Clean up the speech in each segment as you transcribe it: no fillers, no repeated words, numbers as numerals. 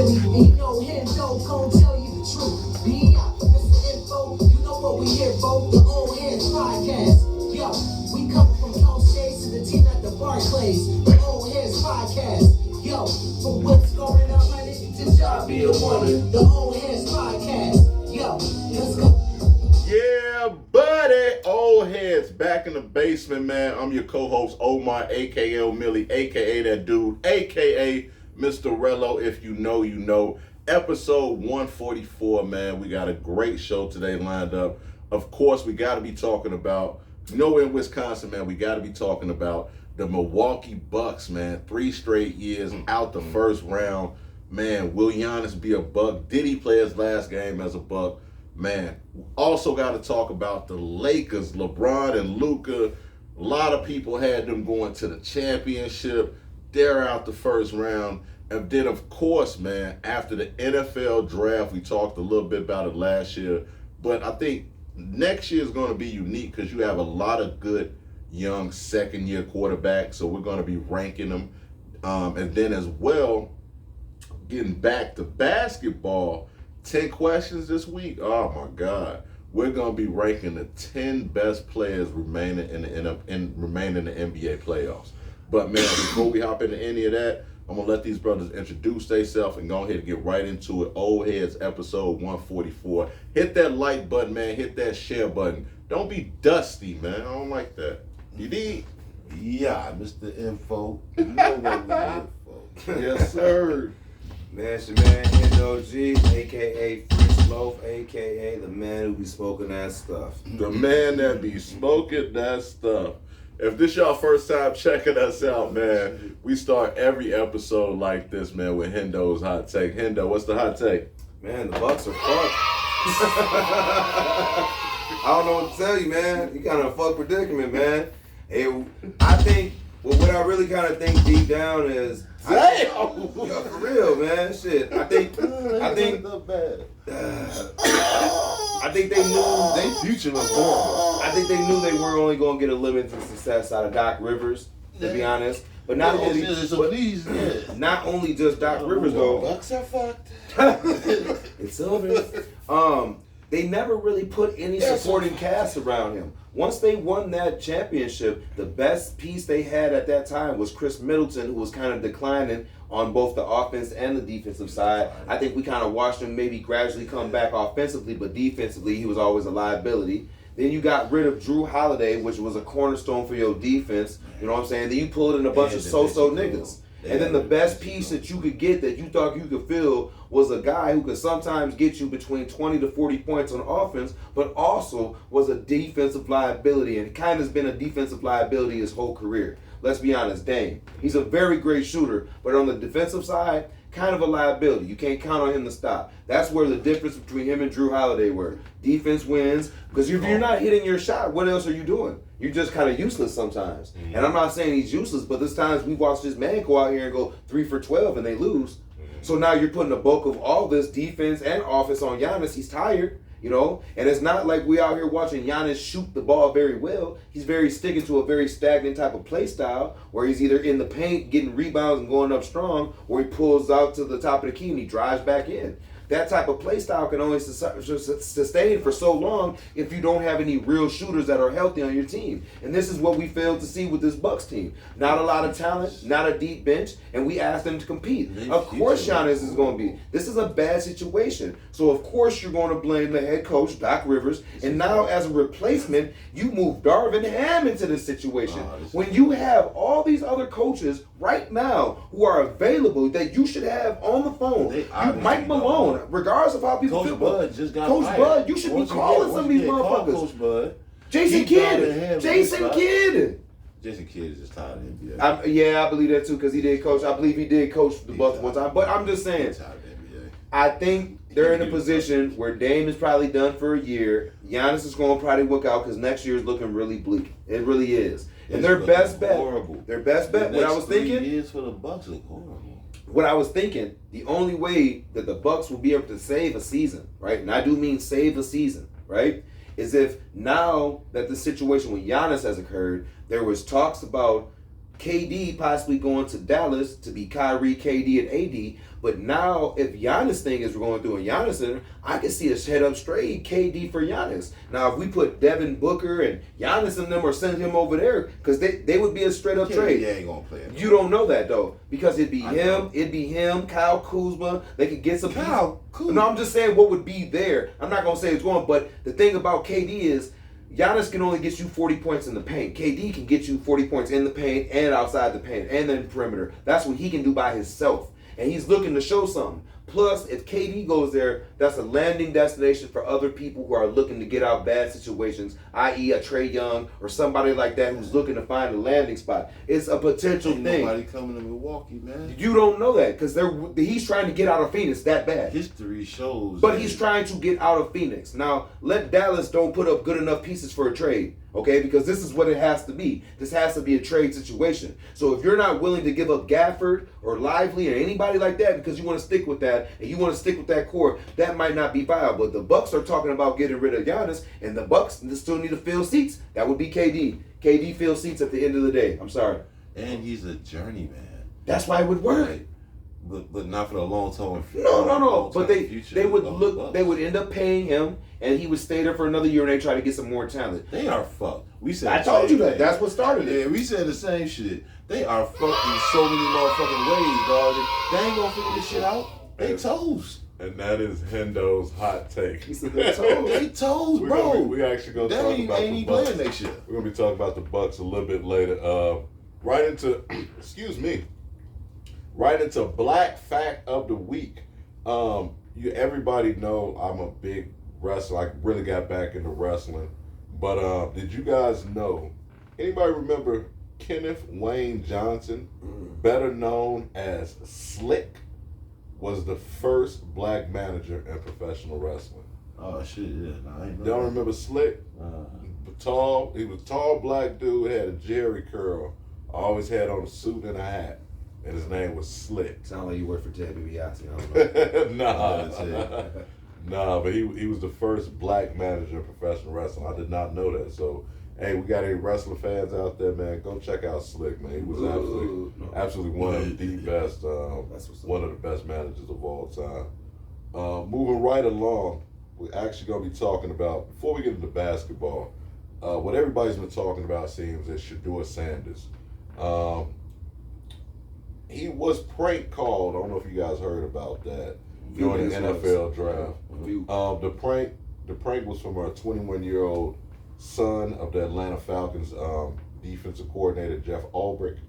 Philly. Ain't no Hendo gon' tell you the truth. Be out, Mr. Info, you know what we here for. The Old Heads Podcast. Yo, we come from no shades to the team at the Barclays. The Old Heads Podcast. Yo, from what's going on, my nigga, to job be a woman. The Old Heads Podcast. Yo, let's go. Yeah, buddy. Old Heads back in the basement, man. I'm your co-host, Omar, a.k.a. Millie, a.k.a. that dude, a.k.a. Mr. Rello. If you know, you know. Episode 144, man. We got a great show today lined up. Of course, we got to be talking about, in Wisconsin, man, we got to be talking about the Milwaukee Bucks, man. 3 straight years out the first round. Man, will Giannis be a Buck? Did he play his last game as a Buck? Man, also got to talk about the Lakers, LeBron and Luka. A lot of people had them going to the championship. They're out the first round. And then, of course, man, after the NFL draft, we talked a little bit about it last year. But I think next year is going to be unique because you have a lot of good young second-year quarterbacks. So we're going to be ranking them. And then as well, getting back to basketball, 10 questions this week. Oh my God. We're gonna be ranking the 10 best players remaining in the NBA playoffs. But man, before we hop into any of that, I'm gonna let these brothers introduce themselves and go ahead and get right into it. Old Heads episode 144. Hit that like button, man. Hit that share button. Don't be dusty, man. I don't like that. You need? Yeah, Mr. Info. You know what we're here for. Yes, sir. Man, it's your man, NOG, a.k.a. Fresh Loaf, a.k.a. the man who be smoking that stuff. The man that be smoking that stuff. If this y'all first time checking us out, man, we start every episode like this, man, with Hendo's hot take. Hendo, what's the hot take? Man, the Bucks are fucked. I don't know what to tell you, man. You kind of a fuck predicament, man. I think, what I really kind of think deep down is, for real, man. Shit. I think they knew they future was horrible. I think they knew they weren't only going to get a limited success out of Doc Rivers, to be honest. But not only just Doc Rivers though. Bucks are fucked. It's over. They never really put any supporting cast around him. Once they won that championship, the best piece they had at that time was Chris Middleton, who was kind of declining on both the offense and the defensive side. I think we kind of watched him maybe gradually come back offensively, but defensively he was always a liability. Then you got rid of Drew Holiday, which was a cornerstone for your defense. You know what I'm saying? Then you pulled in a bunch of so-so niggas. And then the best piece that you could get that you thought you could fill was a guy who could sometimes get you between 20 to 40 points on offense, but also was a defensive liability and kind of has been a defensive liability his whole career. Let's be honest, Dame. He's a very great shooter, but on the defensive side, kind of a liability. You can't count on him to stop. That's where the difference between him and Drew Holiday were. Defense wins, because if you're not hitting your shot, what else are you doing? You're just kind of useless sometimes. Mm-hmm. And I'm not saying he's useless, but there's times we watch this man go out here and go 3 for 12 and they lose. Mm-hmm. So now you're putting the bulk of all this defense and offense on Giannis. He's tired, you know? And it's not like we out here watching Giannis shoot the ball very well. He's very sticking to a very stagnant type of play style where he's either in the paint getting rebounds and going up strong, or he pulls out to the top of the key and he drives back in. That type of play style can only sustain for so long if you don't have any real shooters that are healthy on your team. And this is what we failed to see with this Bucks team. Not a lot of talent, not a deep bench, and we asked them to compete. Of course Giannis is going to be. This is a bad situation. So of course you're going to blame the head coach, Doc Rivers, and now as a replacement, you move Darvin Ham into this situation. When you have all these other coaches right now who are available that you should have on the phone. Mike Malone, regardless of how people feel. Bud just got Coach fired. Bud, you should be calling some of these motherfuckers. Coach Bud. Jason Kidd. Jason Kidd is just tired of the NBA. Yeah, I believe that too, because he did coach. I believe he did coach the Bucks one time. But I'm just saying, I think they're in a position where Dame is probably done for a year. Giannis is going to probably work out because next year is looking really bleak. It really is. And their best bet, what I was thinking, years for the Bucks look horrible. What I was thinking, the only way that the Bucks will be able to save a season, right? And I do mean save a season, right? Is if now that the situation with Giannis has occurred, there was talks about KD possibly going to Dallas to be Kyrie, KD, and AD. But now, if Giannis thing is going through in Giannis Center, I can see us head up straight KD for Giannis. Now, if we put Devin Booker and Giannis in them or send him over there, because they would be a straight up trade. Yeah, ain't gonna play it. You don't know that though, because it'd be him, Kyle Kuzma. They could get some. Kyle Kuzma. No, I'm just saying what would be there. I'm not gonna say it's going, but the thing about KD is, Giannis can only get you 40 points in the paint. KD can get you 40 points in the paint and outside the paint and then perimeter. That's what he can do by himself. And he's looking to show something. Plus, if KD goes there, that's a landing destination for other people who are looking to get out bad situations, i.e. a Trae Young or somebody like that who's looking to find a landing spot. It's a potential Ain't thing. nobody coming to Milwaukee, man. You don't know that because he's trying to get out of Phoenix that bad. History shows. But he's trying to get out of Phoenix. Now, let Dallas don't put up good enough pieces for a trade, okay? Because this is what it has to be. This has to be a trade situation. So if you're not willing to give up Gafford or Lively or anybody like that because you want to stick with that and you want to stick with that core, that might not be viable. The Bucks are talking about getting rid of Giannis, and the Bucks still need to fill seats. That would be KD. KD fills seats at the end of the day. I'm sorry. And he's a journeyman. That's why it would work. Right. But not for the long term. No. But they would of the look. Bucks. They would end up paying him, and he would stay there for another year, and they try to get some more talent. They are fucked. We said I the told you same that. thing. That's what started it. Yeah, we said the same shit. They are fucked in so many motherfucking ways, dog. They ain't gonna figure this shit out. They toes. And that is Hendo's hot take. He said they're toes. They toes, We're bro. gonna be- we actually gonna They talk ain't about the even Bucks. playing that shit. We're gonna be talking about the Bucks a little bit later. Right into, excuse me, right into Black Fact of the Week. Everybody know I'm a big wrestler. I really got back into wrestling. But did you guys know? Anybody remember Kenneth Wayne Johnson, better known as Slick, was the first black manager in professional wrestling? Oh shit, yeah. Nah, I ain't know Y'all that. remember Slick? Tall. He was a tall black dude. Had a jerry curl. Always had on a suit and a hat, and his name was Slick. Sound like you work for Ted DiBiase. I don't know. Nah, nah. But he was the first black manager in professional wrestling. I did not know that. So, hey, we got any wrestling fans out there, man? Go check out Slick, man. He was absolutely one of the best, one of the best managers of all time. Moving right along, we're actually going to be talking about, before we get into basketball, what everybody's been talking about, seems, is Shedeur Sanders. He was prank called. I don't know if you guys heard about that during the NFL draft. The prank was from our 21-year-old son of the Atlanta Falcons defensive coordinator Jeff Ulbrich.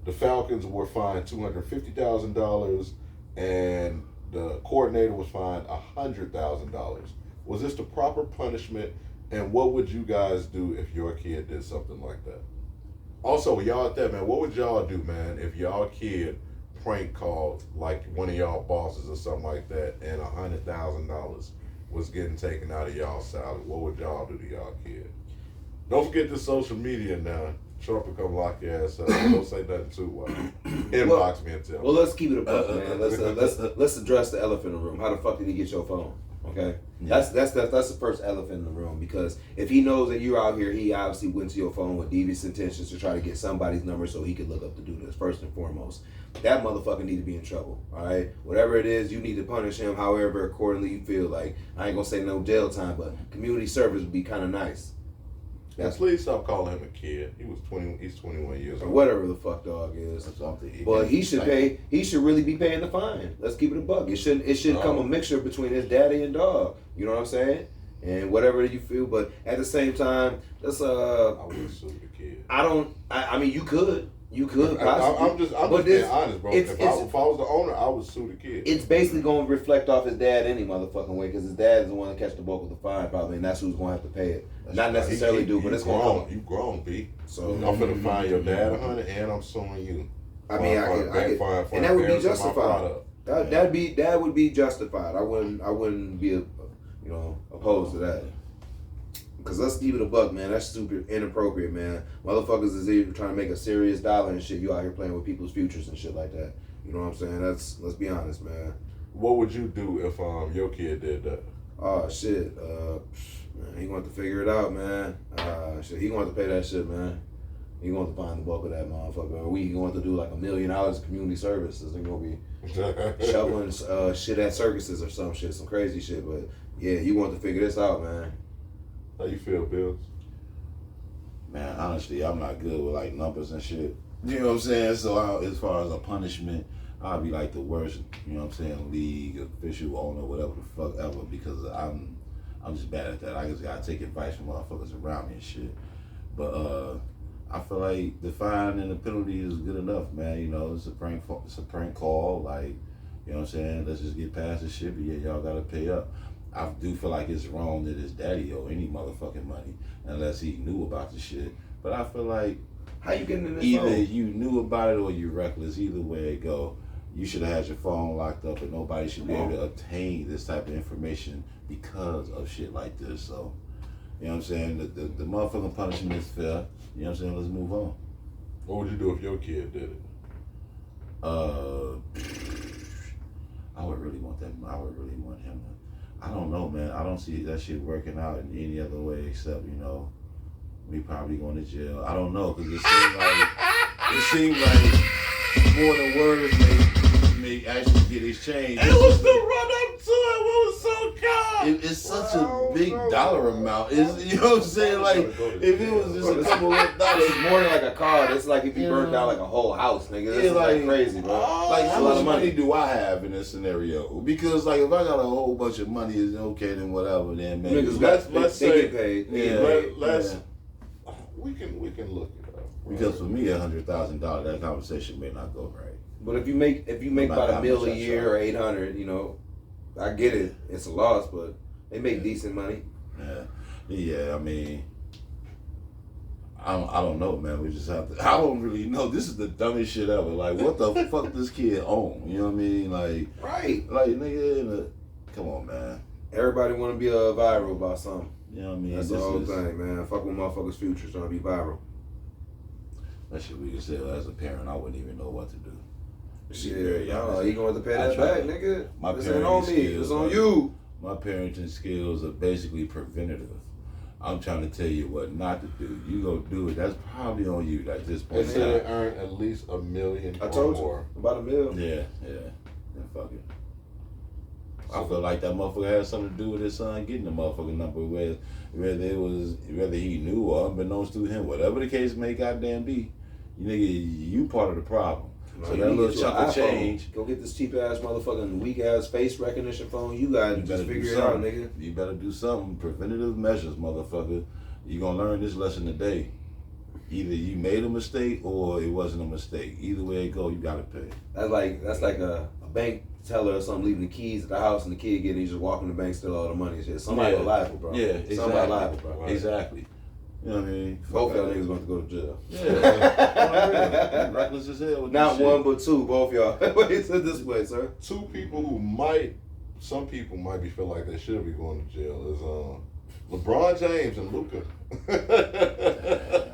The Falcons were fined $250,000, and the coordinator was fined $100,000. Was this the proper punishment? And what would you guys do if your kid did something like that? Also, y'all out there, man, what would y'all do, man, if y'all kid prank called like one of y'all bosses or something like that, and $100,000 was getting taken out of y'all salary? What would y'all do to y'all kid? Don't forget the social media now. Trump will come lock your ass up. Don't say nothing too wild. Inbox me and tell me. Well, let's keep it a buck, man. Let's address the elephant in the room. How the fuck did he get your phone? Okay, that's the first elephant in the room, because if he knows that you're out here, he obviously went to your phone with devious intentions to try to get somebody's number so he could look up to do this. First and foremost, that motherfucker need to be in trouble. All right, whatever it is, you need to punish him however accordingly you feel like. I ain't gonna say no jail time, but community service would be kind of nice. And please stop calling him a kid. He's 21 years Or old. whatever the fuck dog is. But he should pay. He should really be paying the fine. Let's keep it a buck. It should come a mixture between his daddy and dog. You know what I'm saying? And whatever you feel. But at the same time, let's I wouldn't sue the kid. I mean, you could. You could I'm possibly. just being honest, bro. If I was the owner, I would sue the kid. It's basically going to reflect off his dad any motherfucking way, because his dad is the one that catch the bulk of the fine probably, and that's who's going to have to pay it. Not necessarily but it's going to come. You grown, B. So I'm finna fine your dad $100, and I'm suing you. I mean, and that would be justified. That would be justified. I wouldn't be opposed to that. Because let's keep it a buck, man. That's super inappropriate, man. Motherfuckers is either trying to make a serious dollar and shit. You out here playing with people's futures and shit like that. You know what I'm saying? Let's be honest, man. What would you do if your kid did that? Oh shit, man, he going to figure it out, man. Shit, he going to pay that shit, man. He going to find the bulk of that motherfucker. Or we going to do like $1 million in community services. They're going to be shoveling shit at circuses or some shit, some crazy shit. But yeah, you want to figure this out, man. How you feel, Bills? Man, honestly, I'm not good with like numbers and shit. You know what I'm saying? So as far as a punishment, I'll be like the worst, you know what I'm saying, league, official, owner, whatever the fuck ever, because I'm just bad at that. I just gotta take advice from motherfuckers around me and shit. But I feel like the fine and the penalty is good enough, man. You know, it's a prank call, like, you know what I'm saying? Let's just get past this shit, but yeah, y'all gotta pay up. I do feel like it's wrong that his daddy owe any motherfucking money unless he knew about the shit. But I feel like How you getting in this either phone? you knew about it or you're reckless. Either way it go, you should have had your phone locked up, and nobody should be able to obtain this type of information because of shit like this. So, you know what I'm saying? The motherfucking punishment is fair. You know what I'm saying? Let's move on. What would you do if your kid did it? I would really want that. I would really want him to. I don't know, man. I don't see that shit working out in any other way except, you know, me probably going to jail. I don't know, because it seems like more than words may actually get exchanged. It was the run up to it. What was so good? It's such a big dollar amount. It's, you know what I'm saying? Like, if it was just a couple of dollars. It's more than like a car. It's like if you burned down like a whole house, nigga. This is like crazy, bro. Like, That's how a lot much of money do I have in this scenario? Because, like, if I got a whole bunch of money, it's okay, then whatever, then maybe. Niggas Let's they say- get paid. Yeah. We can look it up. Because for me, $100,000, that conversation may not go right. But if you make about $1 million a year or 800, you know, I get it. It's a loss, but they make decent money. Yeah. I mean, I don't know, man. We just have to. I don't really know. This is the dumbest shit ever. Like, what the fuck this kid own? You know what I mean? Like, Right. Nigga, come on, man. Everybody want to be viral about something. You know what I mean? That's the whole thing, man. Fuck with motherfuckers' futures trying to be viral. That shit we can say, as a parent, I wouldn't even know what to do. Shit, Yeah, no, you gonna have to pay I that try back, to- nigga. My This ain't on parenting me. skills It's on are- you. My parenting skills are basically preventative. I'm trying to tell you what not to do. You go do it. That's probably on you at this They point. said they earn at least $1 million I or told more. you about $1 million. Yeah. Then fuck it. I feel like that motherfucker had something to do with his son getting the motherfucking number, whether he knew or unbeknownst to him, whatever the case may goddamn be. You part of the problem. So you that need to little get you an chunk of iPhone. change. Go get this cheap ass motherfucking weak ass face recognition phone. You guys just figure it out, nigga. You better do something. Preventative measures, motherfucker. You gonna learn this lesson today. Either you made a mistake or it wasn't a mistake. Either way it go, you gotta pay. That's like a bank teller or something leaving the keys at the house and the kid getting, he just walking the bank, steal all the money and shit. Somebody liable, bro. Yeah, exactly. Somebody liable, bro. Exactly. You know what I mean? Both y'all niggas going to go to jail. Yeah. Reckless as hell with Not this one, shit. but two. Both y'all. Wait, it's this way, sir. Two people some people might be feel like they should be going to jail is LeBron James and Luka.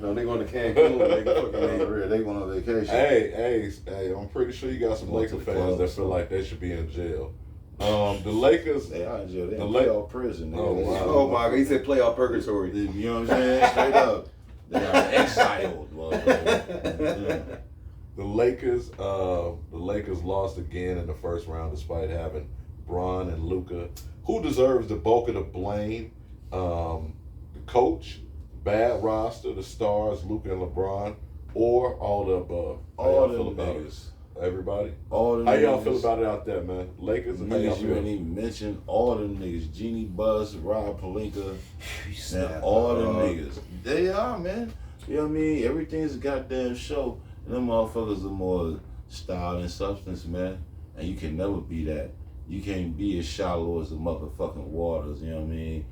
No, they going to Cancun. They fucking For real, they going on vacation. Hey, I'm pretty sure you got some Going Laker to the fans club, that feel like they should be in jail. The Lakers. They are in jail. They The in Lake- playoff prison. Nigga. Oh, wow. Oh my God, he said playoff purgatory. You know what I'm saying? Straight up. They are exiled. motherfucker. The Lakers lost again in the first round despite having Bron and Luka. Who deserves the bulk of the blame? The coach, bad roster, the stars, Luka and LeBron, or all the above? How All y'all them feel about niggas. it? Everybody? All them How y'all niggas. feel about it out there, man? Lakers and how y'all Niggas you ain't feel? even mentioned, all them niggas. Genie Buzz, Rob Pelinka, snap, and all them dog. niggas. They are, man. You know what I mean? Everything's a goddamn show. And them motherfuckers are more style and substance, man. And you can never be that. You can't be as shallow as the motherfucking waters, you know what I mean?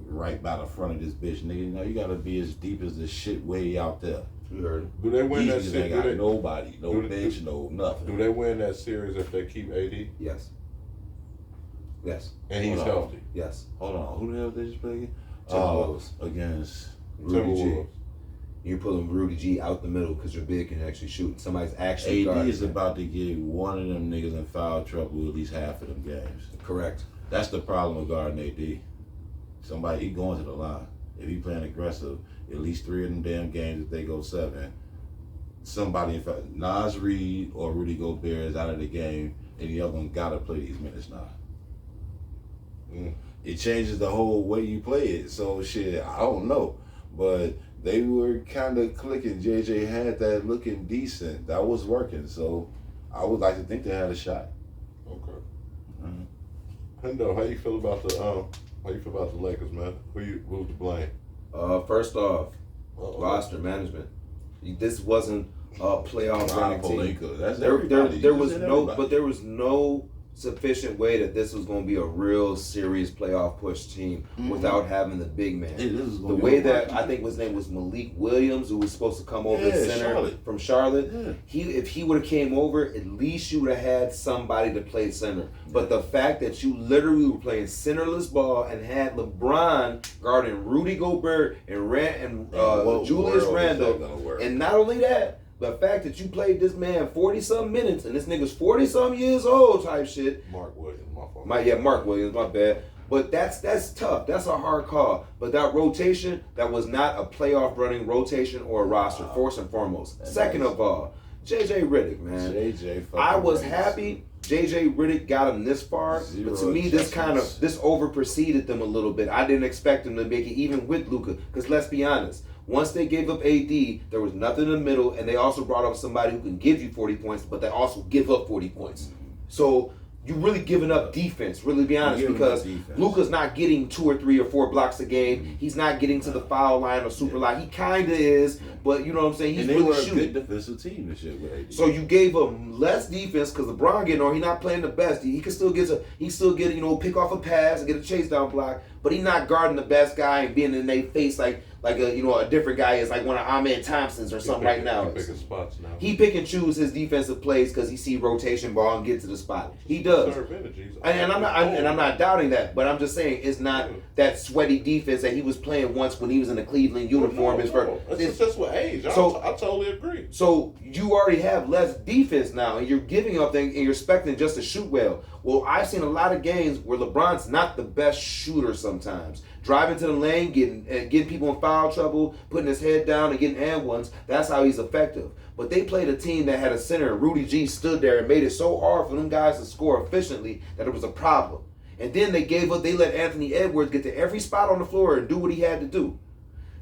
Right by the front of this bitch, nigga. No, you gotta be as deep as the shit way out there. You heard him. Do they win These that niggas series? ain't got nobody, no do they- bench, no nothing. Do they win that series if they keep AD Yes. Yes. and he's Hold on. healthy? Yes. Hold on, who the hell did they just play again? Timberwolves. Against Rudy G. Timberwolves. You're pulling Rudy G out the middle because your big can actually shoot. Somebody's actually AD guarding is him. about to get one of them niggas in foul trouble at least half of them games. Correct. That's the problem with guarding AD. Somebody, he going to the line. if he playing aggressive, at least 3 of them damn games, if they go 7, somebody, in fact, Nas Reed or Rudy Gobert is out of the game, and the other one gotta play these minutes now. It changes the whole way you play it. So shit, I don't know, but they were kind of clicking. JJ had that looking decent. That was working. So I would like to think they had a shot. Okay. Hendo, how you feel about the Lakers, man? Who's to blame? First off, roster management. This wasn't a playoff running team. That's there was no sufficient way that this was going to be a real serious playoff push team without having the big man. The way that I think his name was Malik Williams, who was supposed to come over the center from Charlotte. If he would have came over, at least you would have had somebody to play center. But the fact that you literally were playing centerless ball and had LeBron guarding Rudy Gobert and Julius Randle, and not only that, the fact that you played this man 40-something minutes and this nigga's 40-something years old type shit. Mark Williams, my fault. Mark Williams, my bad. But that's tough. That's a hard call. But that rotation, that was not a playoff running rotation or a roster, first and foremost. Second of all, JJ Redick, man. I was happy JJ Redick got him this far, but to me, this over preceded them a little bit. I didn't expect them to make it even with Luka, because let's be honest. Once they gave up AD, there was nothing in the middle, and they also brought up somebody who can give you 40 points, but they also give up 40 points. So you're really giving up defense, really be honest, because Luka's not getting 2 or 3 or 4 blocks a game. He's not getting to the foul line or super line. He kind of is, but you know what I'm saying? He's and they really were a shooting. good defensive team this year with AD. So you gave him less defense because LeBron getting on. He's not playing the best. He can still get pick off a pass and get a chase down block, but he's not guarding the best guy and being in their face like a different guy is like one of Ahmed Thompson's or something right now. He picking spots now. He pick and choose his defensive plays because he see rotation ball and get to the spot. He does. And I'm not doubting that, but I'm just saying it's not that sweaty defense that he was playing once when he was in the Cleveland uniform. It's just with age. I totally agree. So you already have less defense now, and you're giving up things, and you're expecting just to shoot well. Well, I've seen a lot of games where LeBron's not the best shooter sometimes. Driving to the lane, getting people in foul trouble, putting his head down and getting and ones. That's how he's effective. But they played a team that had a center, and Rudy G stood there and made it so hard for them guys to score efficiently that it was a problem. And then they let Anthony Edwards get to every spot on the floor and do what he had to do.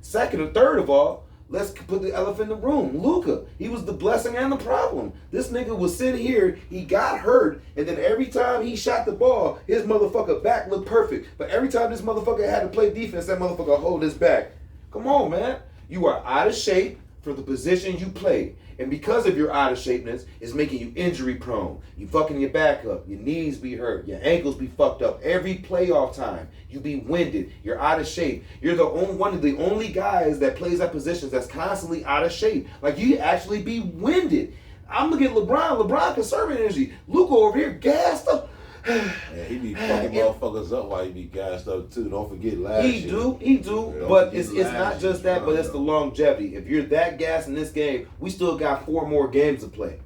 Second or third of all, let's put the elephant in the room. Luka, he was the blessing and the problem. This nigga was sitting here, he got hurt, and then every time he shot the ball, his motherfucker back looked perfect. But every time this motherfucker had to play defense, that motherfucker hold his back. Come on, man. You are out of shape for the position you play. And because of your out of shapeness, it's making you injury prone. You fucking your back up. Your knees be hurt. Your ankles be fucked up. Every playoff time, you be winded. You're out of shape. You're one of the only guys that plays at positions that's constantly out of shape. Like, you actually be winded. I'm looking at LeBron. LeBron conserving energy. Luka over here gassed up. Yeah, he be fucking motherfuckers up while he be gassed up too. Don't forget last year. He do. Yeah, but it's not just that, but it's the longevity. If you're that gassed in this game, we still got 4 more games to play.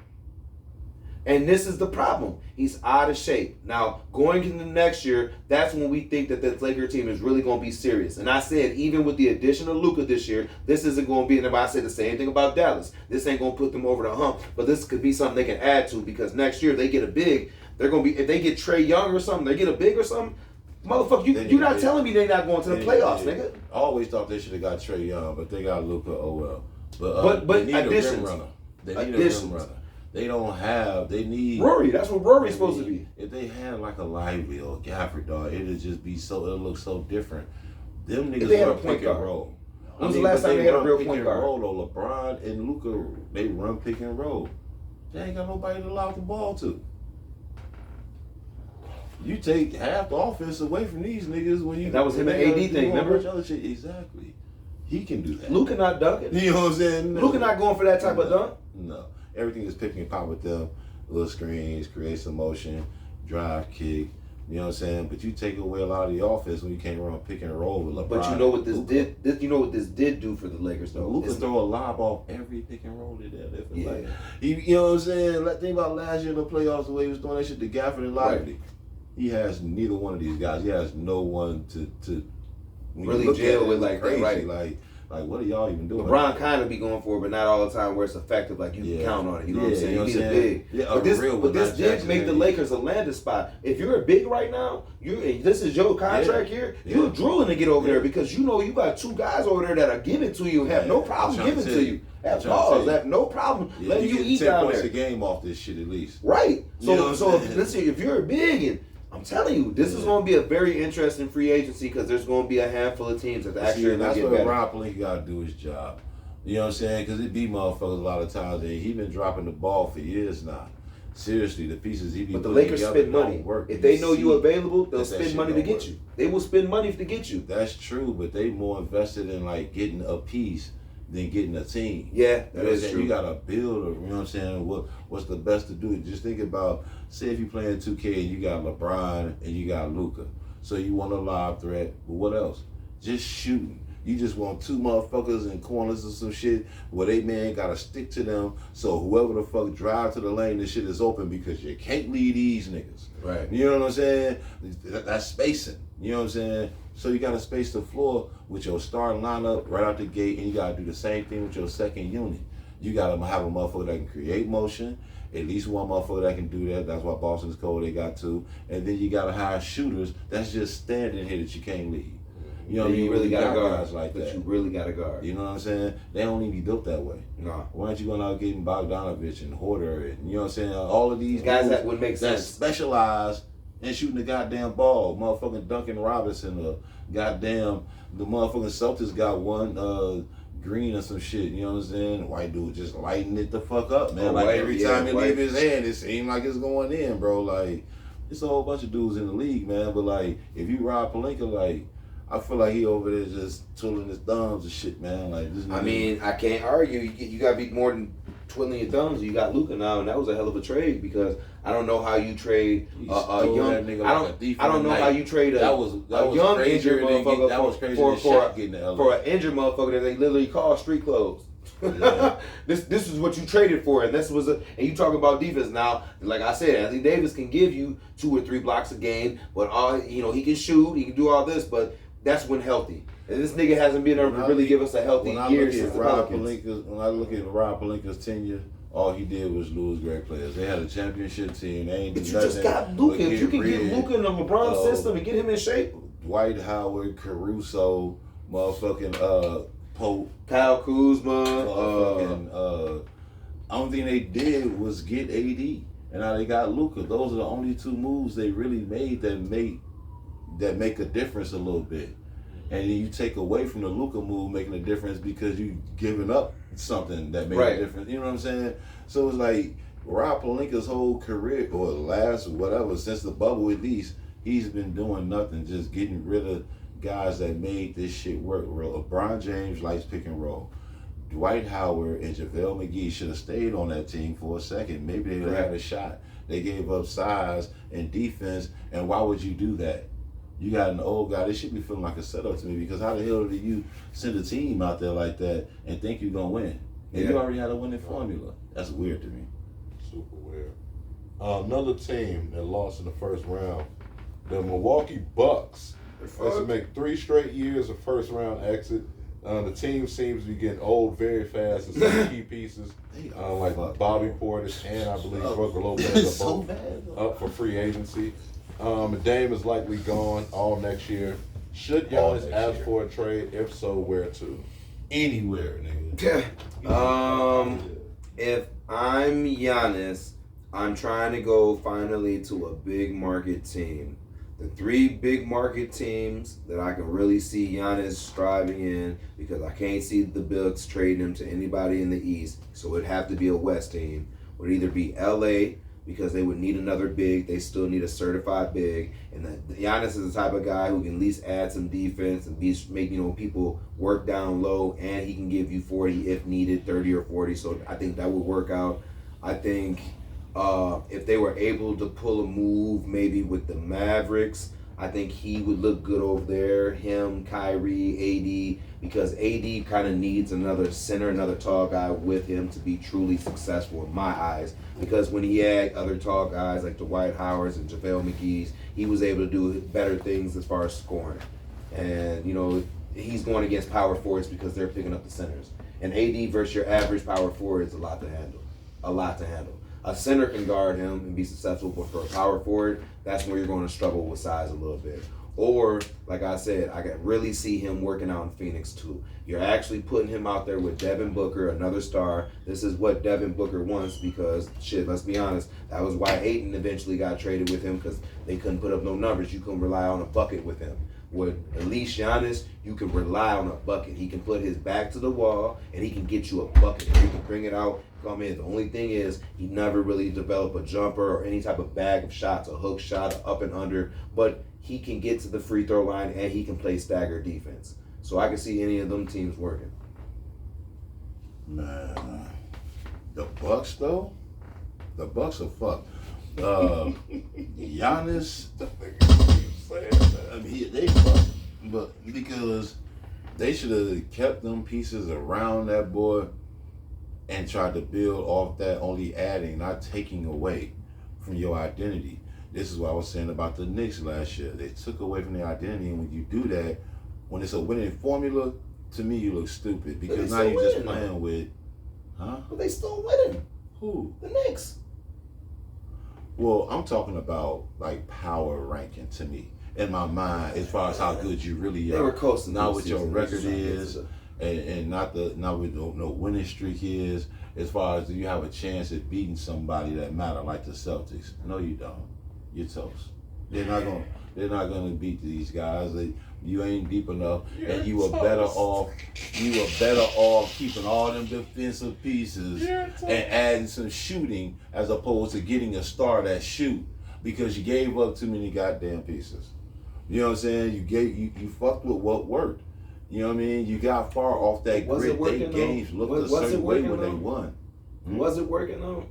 And this is the problem. He's out of shape. Now, going into next year, that's when we think that this Lakers team is really going to be serious. And I said, even with the addition of Luka this year, this isn't going to be, and I said the same thing about Dallas. This ain't going to put them over the hump, but this could be something they can add to, because next year they get a big. They're going to be, if they get Trae Young or something, they get a big or something, motherfucker, you're not telling me they're not going to the playoffs, nigga. I always thought they should have got Trae Young, but they got Luka. Oh well. But they need additions. a rim runner. They need a rim runner. They don't have. They need Rory. That's what Rory's supposed to be. If they had like a Lively or Gafford, dog, it'd just be so. It'll look so different. Them niggas they had a run point pick and guard. roll. When was the last time they had a real point guard? Roll, though. LeBron and Luka, they run pick and roll. They ain't got nobody to lob the ball to. You take half the offense away from these niggas when you. That was him and AD thing, remember? Exactly. He can do that. Luka not dunking. You know what I'm saying? No. Luka not going for that type of dunk. No. Everything is pick and pop with them. Little screens, create some motion, drive, kick. You know what I'm saying? But you take away a lot of the offense when you can't run pick and roll with LeBron. But you know what this did? You know what this did do for the Lakers, though? Luka throw a lob off every pick and roll they did. Yeah. Like, you know what I'm saying? Think about last year in the playoffs, the way he was throwing that shit to Gafford and Lively. Right. He has neither one of these guys. He has no one to really look at gel it, with it's like that, crazy. right? Like, what are y'all even doing? LeBron kind of be going for it, but not all the time where it's effective. Like you can count on it. You know what I'm saying? You need a big. Yeah, but this, real but one, this not did Jackson make the Hayes. Lakers a landing spot. If you're a big right now, this is your contract here. You're drooling to get over there because you know you got two guys over there that are giving to you, have no problem giving to you, have pause, have no problem letting you eat 10 down points there. a game off this shit at least. Right. So, You know what I'm saying? listen, if you're a big and I'm telling you, this is going to be a very interesting free agency because there's going to be a handful of teams that actually are going That's to get what better. Rob Pelinka got to do his job. You know what I'm saying? Because it beat motherfuckers a lot of times. And he been dropping the ball for years now. Seriously, the pieces he be But the putting Lakers together spend money. don't work. If they know you available, they'll that spend shit money to don't get work. you. They will spend money to get you. That's true, but they more invested in like getting a piece than getting a team. Yeah, You that know what I'm is saying? true. You gotta build, you know what I'm saying? What's the best to do? Just think about, say if you playing 2K and you got LeBron and you got Luka. So you want a lob threat, but what else? Just shooting. You just want two motherfuckers in corners or some shit where they man gotta stick to them. So whoever the fuck drive to the lane, this shit is open because you can't lead these niggas. Right. You know what I'm saying? That's spacing. You know what I'm saying? So you gotta space the floor with your starting lineup right out the gate, and you gotta do the same thing with your second unit. You gotta have a motherfucker that can create motion. At least one motherfucker that can do that. That's why Boston's cold. They got two. And then you gotta hire shooters that's just standing here that you can't lead. You know what I mean? You really got to guard. guys like But that. you really got to guard. You know what I'm saying? They don't even be built that way. No. Why aren't you going out getting Bogdanovich and Horter and, you know what I'm saying? All of these Guys dudes that would make that sense. specialize in shooting the goddamn ball. Motherfucking Duncan Robinson or goddamn the motherfucking Celtics got one Green or some shit, you know what I'm saying? White dude just lighting it the fuck up, man. Oh, like White, every yeah, time he White. leave his hand, it seems like it's going in, bro. Like, it's a whole bunch of dudes in the league, man. But like, if you Rob Pelinka, like, I feel like he over there just twiddling his thumbs and shit, man. Like, this I nigga- mean, I can't argue. You got to be more than twiddling your thumbs. You got Luka now, and that was a hell of a trade because I don't know how you trade He a stole young. that nigga I like a don't. thief I in don't the know night. how you trade a That was young crazier injured than motherfucker that was crazier for than Shaq getting to LA. for an injured motherfucker that they literally call street clothes. Yeah. This is what you traded for, and this was and you talk about defense now. Like I said, Anthony Davis can give you 2 or 3 blocks a game, but he can shoot, he can do all this, but that's when healthy. And this nigga hasn't been able to really give us a healthy When I year look since at the Rob Pelicans. Pelinka's, when I look at Rob Pelinka's tenure, all he did was lose great players. They had a championship team. They ain't do But you nothing just got but Luka. If you can rid get Luka in the LeBron of system and get him in shape, Dwight Howard, Caruso, motherfucking Pope, Kyle Kuzma, motherfucking only thing they did was get AD, and now they got Luka. Those are the only 2 moves they really made that make a difference a little bit. And then you take away from the Luka move making a difference because you giving up something that made Right. a difference. You know what I'm saying? So it's like Rob Pelinka's whole career, or last whatever, since the bubble at least, he's been doing nothing, just getting rid of guys that made this shit work. LeBron James likes pick and roll. Dwight Howard and JaVale McGee should have stayed on that team for a second. Maybe they would have had a shot. They gave up size and defense, and why would you do that? You got an old guy. This should be feeling like a setup to me because how the hell do you send a team out there like that and think you're going to win? And Yeah. you already had a winning formula. That's weird to me. Super weird. Another team that lost in the first round, the Milwaukee Bucks. Let's make 3 straight years of first round exit. The team seems to be getting old very fast and some key pieces like Bobby Portis and I believe Brooke Lopez are both up for free agency. Dame is likely gone all next year. Should Giannis ask for a trade? If so, where to? Anywhere, nigga. If I'm Giannis, I'm trying to go finally to a big market team. The 3 big market teams that I can really see Giannis striving in, because I can't see the Bucks trading him to anybody in the East, so it'd have to be a West team. Would either be LA, because they would need another big. They still need a certified big. And Giannis is the type of guy who can at least add some defense and make people work down low, and he can give you 40 if needed, 30 or 40. So I think that would work out. I think if they were able to pull a move maybe with the Mavericks, I think he would look good over there. Him, Kyrie, AD, because AD kind of needs another center, another tall guy with him to be truly successful in my eyes. Because when he had other tall guys like Dwight Howards and JaVale McGee's, he was able to do better things as far as scoring. And, you know, he's going against power forwards because they're picking up the centers. And AD versus your average power forward is a lot to handle. A lot to handle. A center can guard him and be successful, but for a power forward, that's where you're going to struggle with size a little bit. Or, like I said, I can really see him working out in Phoenix too. You're actually putting him out there with Devin Booker, another star. This is what Devin Booker wants because, shit, let's be honest, that was why Ayton eventually got traded with him because they couldn't put up no numbers. You couldn't rely on a bucket with him. With at least Giannis, you can rely on a bucket. He can put his back to the wall and he can get you a bucket. He can bring it out, come in. The only thing is he never really developed a jumper or any type of bag of shots, a hook shot, a up and under, but he can get to the free throw line and he can play stagger defense. So I can see any of them teams working. Man, the Bucks though, the Bucks are fucked. Giannis, I mean, they fucked, but because they should have kept them pieces around that boy and tried to build off that, only adding, not taking away from your identity. This is what I was saying about the Knicks last year. They took away from their identity, and when you do that, when it's a winning formula, to me you look stupid because now you're just playing with, huh? But they still winning. Who? The Knicks. Well, I'm talking about like power ranking to me in my mind, as far as how good you really are. They were coasting. Not what your record is, and not what no winning streak is. As far as do you have a chance at beating somebody that matter like the Celtics? No, you don't. You're toast. They're not gonna beat these guys. You ain't deep enough, and you were better off. You were better off keeping all them defensive pieces and adding some shooting as opposed to getting a star that shoot because you gave up too many goddamn pieces. You know what I'm saying? You fucked with what worked. You know what I mean? You got far off that grid. They games looked a certain way when they won. Was it working though?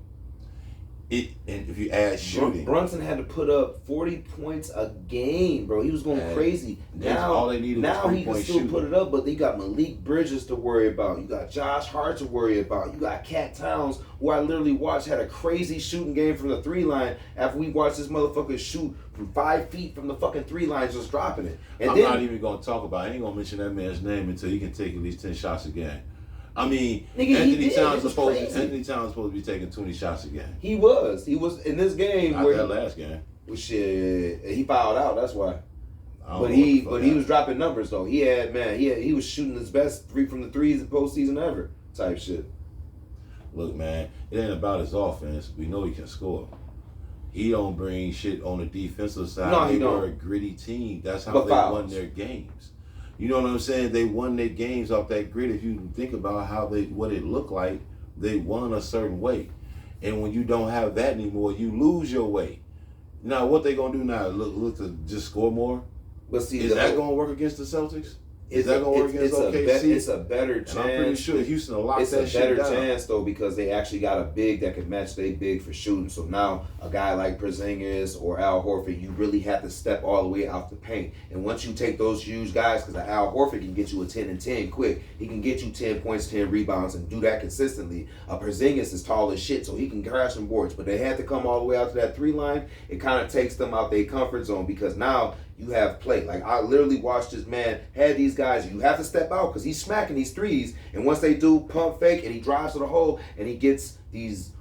And if you add shooting, Brunson had to put up 40 points a game, bro. He was going crazy. Now, all they needed now was he can still shooting. put it up, but they got Malik Bridges to worry about. You got Josh Hart to worry about. You got Cat Towns, who I literally watched had a crazy shooting game from the 3 line after we watched this motherfucker shoot from 5 feet from the fucking 3 line, just dropping it. And I'm not even gonna talk about. I ain't gonna mention that man's name until he can take at least 10 shots a game. I mean, Nigga, Anthony Towns supposed to be taking 20 shots a game. He was in this game Not where that last game. well, shit, he fouled out. That's why. But He he was dropping numbers though. He was shooting his best 3 from the threes in postseason ever type shit. Look, man, it ain't about his offense. We know he can score. He don't bring shit on the defensive side. No, he they were a don't. gritty team. That's how But they fouls. won their games. You know what I'm saying? They won their games off that grit. If you think about what it looked like, they won a certain way. And when you don't have that anymore, you lose your way. Now, what they gonna do now? Look to just score more? But see, Is that gonna work against the Celtics? Is that gonna work against it's OKC? It's a better chance. And I'm pretty sure Houston will lock It's that a shit better down. chance though because they actually got a big that can match they big for shooting. So now a guy like Porzingis or Al Horford, you really have to step all the way out the paint. And once you take those huge guys, because Al Horford can get you a 10 and 10 quick. He can get you 10 points, 10 rebounds, and do that consistently. Porzingis is tall as shit, so he can crash some boards. But they had to come all the way out to that 3 line. It kind of takes them out their comfort zone because now you have play. Like, I literally watched this man had these guys. You have to step out because he's smacking these threes. And once they do pump fake and he drives to the hole and he gets these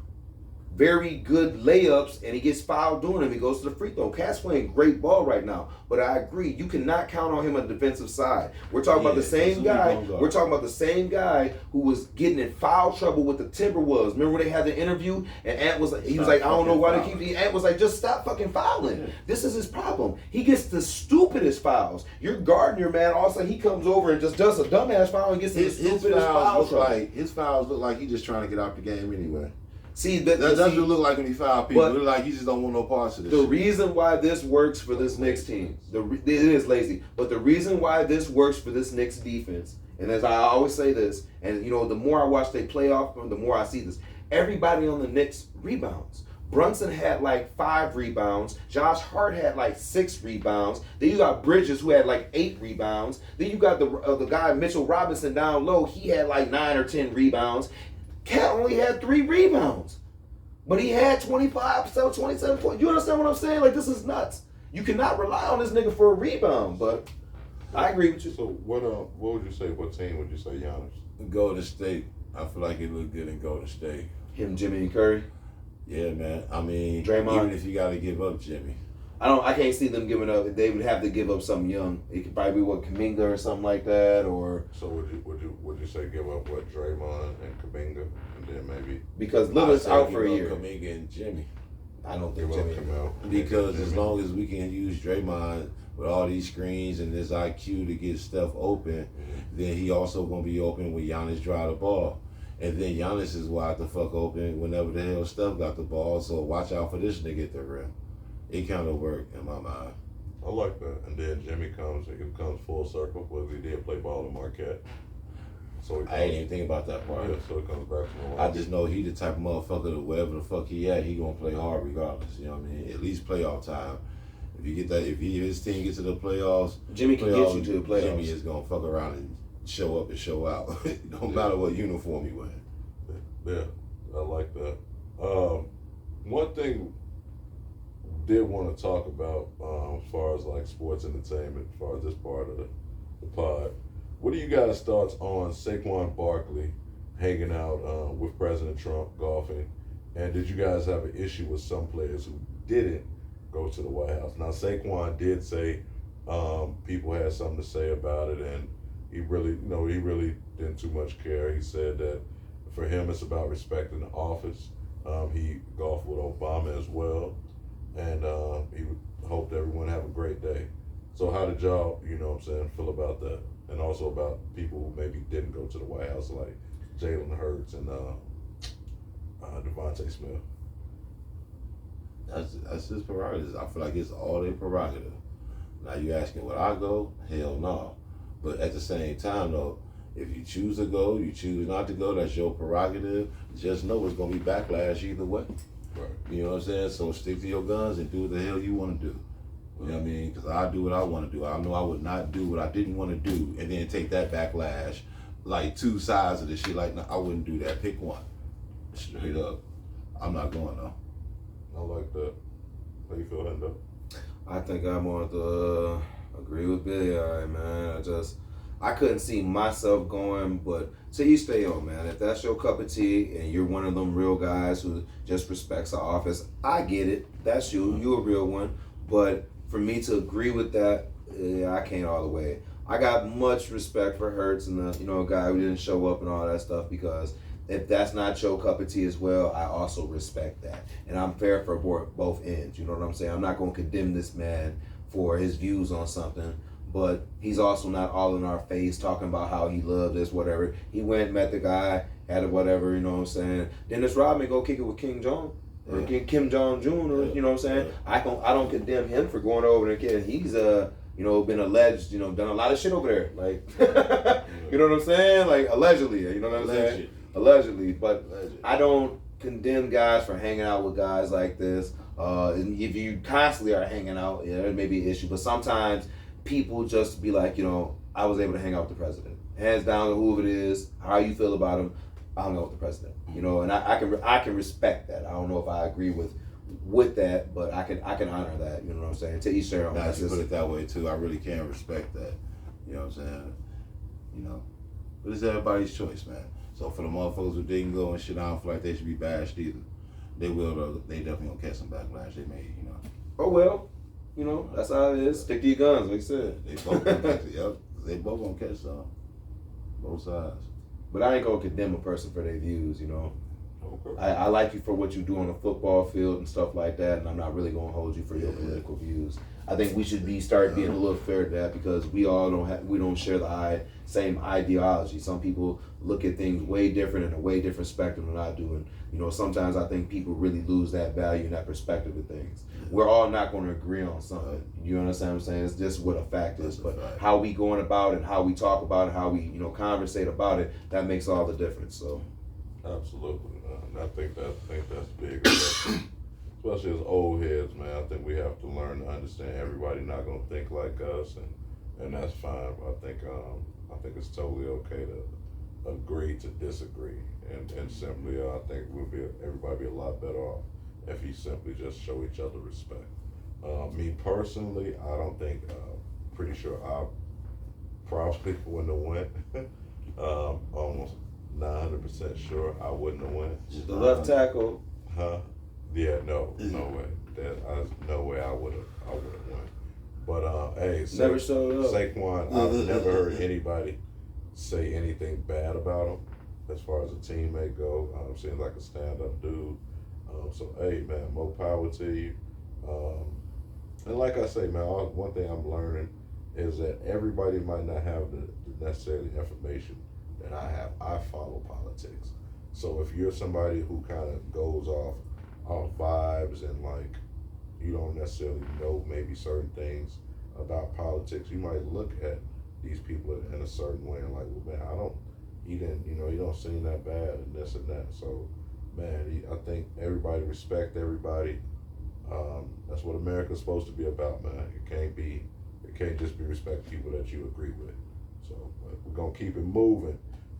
very good layups and he gets fouled doing them, he goes to the free throw. Cat's playing great ball right now. But I agree, you cannot count on him on the defensive side. We're talking about the same guy. We're talking about the same guy who was getting in foul trouble with the Timberwolves. Remember when they had the interview and Ant was like, he was like, I don't know why they keep the Ant was like, just stop fucking fouling. Yeah. This is his problem. He gets the stupidest fouls. You're guarding your man, all of a sudden he comes over and just does a dumbass foul and gets the stupidest foul trouble. His fouls look like he's just trying to get out the game anyway. See, that's what it look like when he foul people. It look like he just don't want no parts of this. The reason why this works for this Knicks team, it is lazy, but the reason why this works for this Knicks defense, and as I always say this, and you know, the more I watch they play off, the more I see this. Everybody on the Knicks rebounds. Brunson had like 5 rebounds. Josh Hart had like 6 rebounds. Then you got Bridges who had like 8 rebounds. Then you got the guy Mitchell Robinson down low. He had like 9 or 10 rebounds. Cat only had 3 rebounds, but he had 25, 27 points. You understand what I'm saying? Like, this is nuts. You cannot rely on this nigga for a rebound, but I agree with you. So what would you say? What team would you say Giannis? Golden State. I feel like he looked good in Golden State. Him, Jimmy, and Curry. Yeah, man. I mean, Draymond. even if you got to give up Jimmy. I can't see them giving up. They would have to give up something young. It could probably be what Kuminga or something like that, or So would you say give up what Draymond and Kuminga, and then maybe because I Lillard's say out give for a up year. Kuminga and Jimmy. I don't think give up Jimmy. Camille? Because as long as we can use Draymond with all these screens and this IQ to get stuff open, then he also gonna be open when Giannis drive the ball. And then Giannis is wide the fuck open whenever the hell Steph got the ball. So watch out for this nigga at the rim. It kind of worked in my mind. I like that. And then Jimmy comes full circle because he did play ball in Marquette. So I ain't even think about that part. Yeah, so it comes back to Milwaukee. I just know he the type of motherfucker that wherever the fuck he at, he gonna play hard regardless. You know what I mean? At least playoff time. If you get that, if his team gets to the playwalls, Jimmy can get you to the playoffs. Jimmy is gonna fuck around and show up and show out. It don't matter what uniform he wear. Yeah, I like that. One thing did want to talk about as far as like sports entertainment, as far as this part of the pod. What are you guys' thoughts on Saquon Barkley hanging out with President Trump, golfing? And did you guys have an issue with some players who didn't go to the White House? Now, Saquon did say people had something to say about it, and he really didn't too much care. He said that for him, it's about respecting the office. He golfed with Obama as well, and he hoped everyone have a great day. So how did y'all, feel about that? And also about people who maybe didn't go to the White House, like Jalen Hurts and Devontae Smith. That's his prerogative. I feel like it's all their prerogative. Now you asking would I go? Hell no. But at the same time though, if you choose to go, you choose not to go, that's your prerogative. Just know it's gonna be backlash either way. Right. You know what I'm saying? So stick to your guns and do what the hell you want to do. You know what I mean? Because I do what I want to do. I know I would not do what I didn't want to do and then take that backlash, like two sides of the shit. Like, no, I wouldn't do that. Pick one. Straight up. I'm not going though. I like that. How you feel, Hendo? I think I'm on the agree with Billy. All right, man. I couldn't see myself going, but to each their own, man. If that's your cup of tea and you're one of them real guys who just respects the office, I get it. That's you. You're a real one. But for me to agree with that, I can't all the way. I got much respect for Headz and the guy who didn't show up and all that stuff, because if that's not your cup of tea as well, I also respect that. And I'm fair for both ends. You know what I'm saying? I'm not going to condemn this man for his views on something, but he's also not all in our face talking about how he loved this, whatever. He went, met the guy, had it, whatever, you know what I'm saying? Dennis Rodman go kick it with King Jong. Or Kim Jong Jun, or you know what I'm saying? I don't condemn him for going over there, kid. He's been alleged, done a lot of shit over there. Like you know what I'm saying? Like allegedly, you know what I'm saying? Allegedly. But I don't condemn guys for hanging out with guys like this. And if you constantly are hanging out, there may be an issue. But sometimes people just be like, I was able to hang out with the president. Hands down to whoever it is, how you feel about him, I hung out with the president. And I can respect that. I don't know if I agree with that, but I can honor that. You know what I'm saying? To each their own. Now, if you put it that way too, I really can respect that. You know what I'm saying? But it's everybody's choice, man. So for the motherfuckers who didn't go and shit, I don't feel like they should be bashed either. They will, though. They definitely gonna catch some backlash. They may, Oh well, that's how it is. Stick to your guns, like I said. They both gonna catch it. Yep. They both gonna catch some. Both sides. But I ain't gonna condemn a person for their views, Okay. I like you for what you do on the football field and stuff like that, and I'm not really gonna hold you for your political views. I think we should start being a little fair to that, because we all don't share the same ideology. Some people look at things way different in a way different spectrum than I do, and sometimes I think people really lose that value and that perspective of things. We're all not going to agree on something. You understand what I'm saying? It's just what a fact is. But how we going about it, how we talk about it, how we conversate about it, that makes all the difference. So Absolutely, and I think that's big, especially as old heads, man. I think we have to learn to understand everybody not gonna think like us, and that's fine. I think it's totally okay to agree to disagree, and simply I think everybody be a lot better off if you simply just show each other respect. Me personally, I don't think. Pretty sure I probably wouldn't have went. Almost 900% sure I wouldn't have went. The left tackle. Huh? Yeah, no way. No way I would have went. But hey, Never showed up. Saquon, I've never heard anybody say anything bad about him as far as a teammate go. Seems like a stand-up dude. So hey, man, more power to you. And like I say, man, one thing I'm learning is that everybody might not have the necessary information that I have. I follow politics. So if you're somebody who kind of goes off vibes and like you don't necessarily know maybe certain things about politics, you might look at these people in a certain way and like, well, man, he don't seem that bad and this and that. So, man, I think everybody respect everybody. That's what America's supposed to be about, man. It can't just be respect people that you agree with. So we're gonna keep it moving.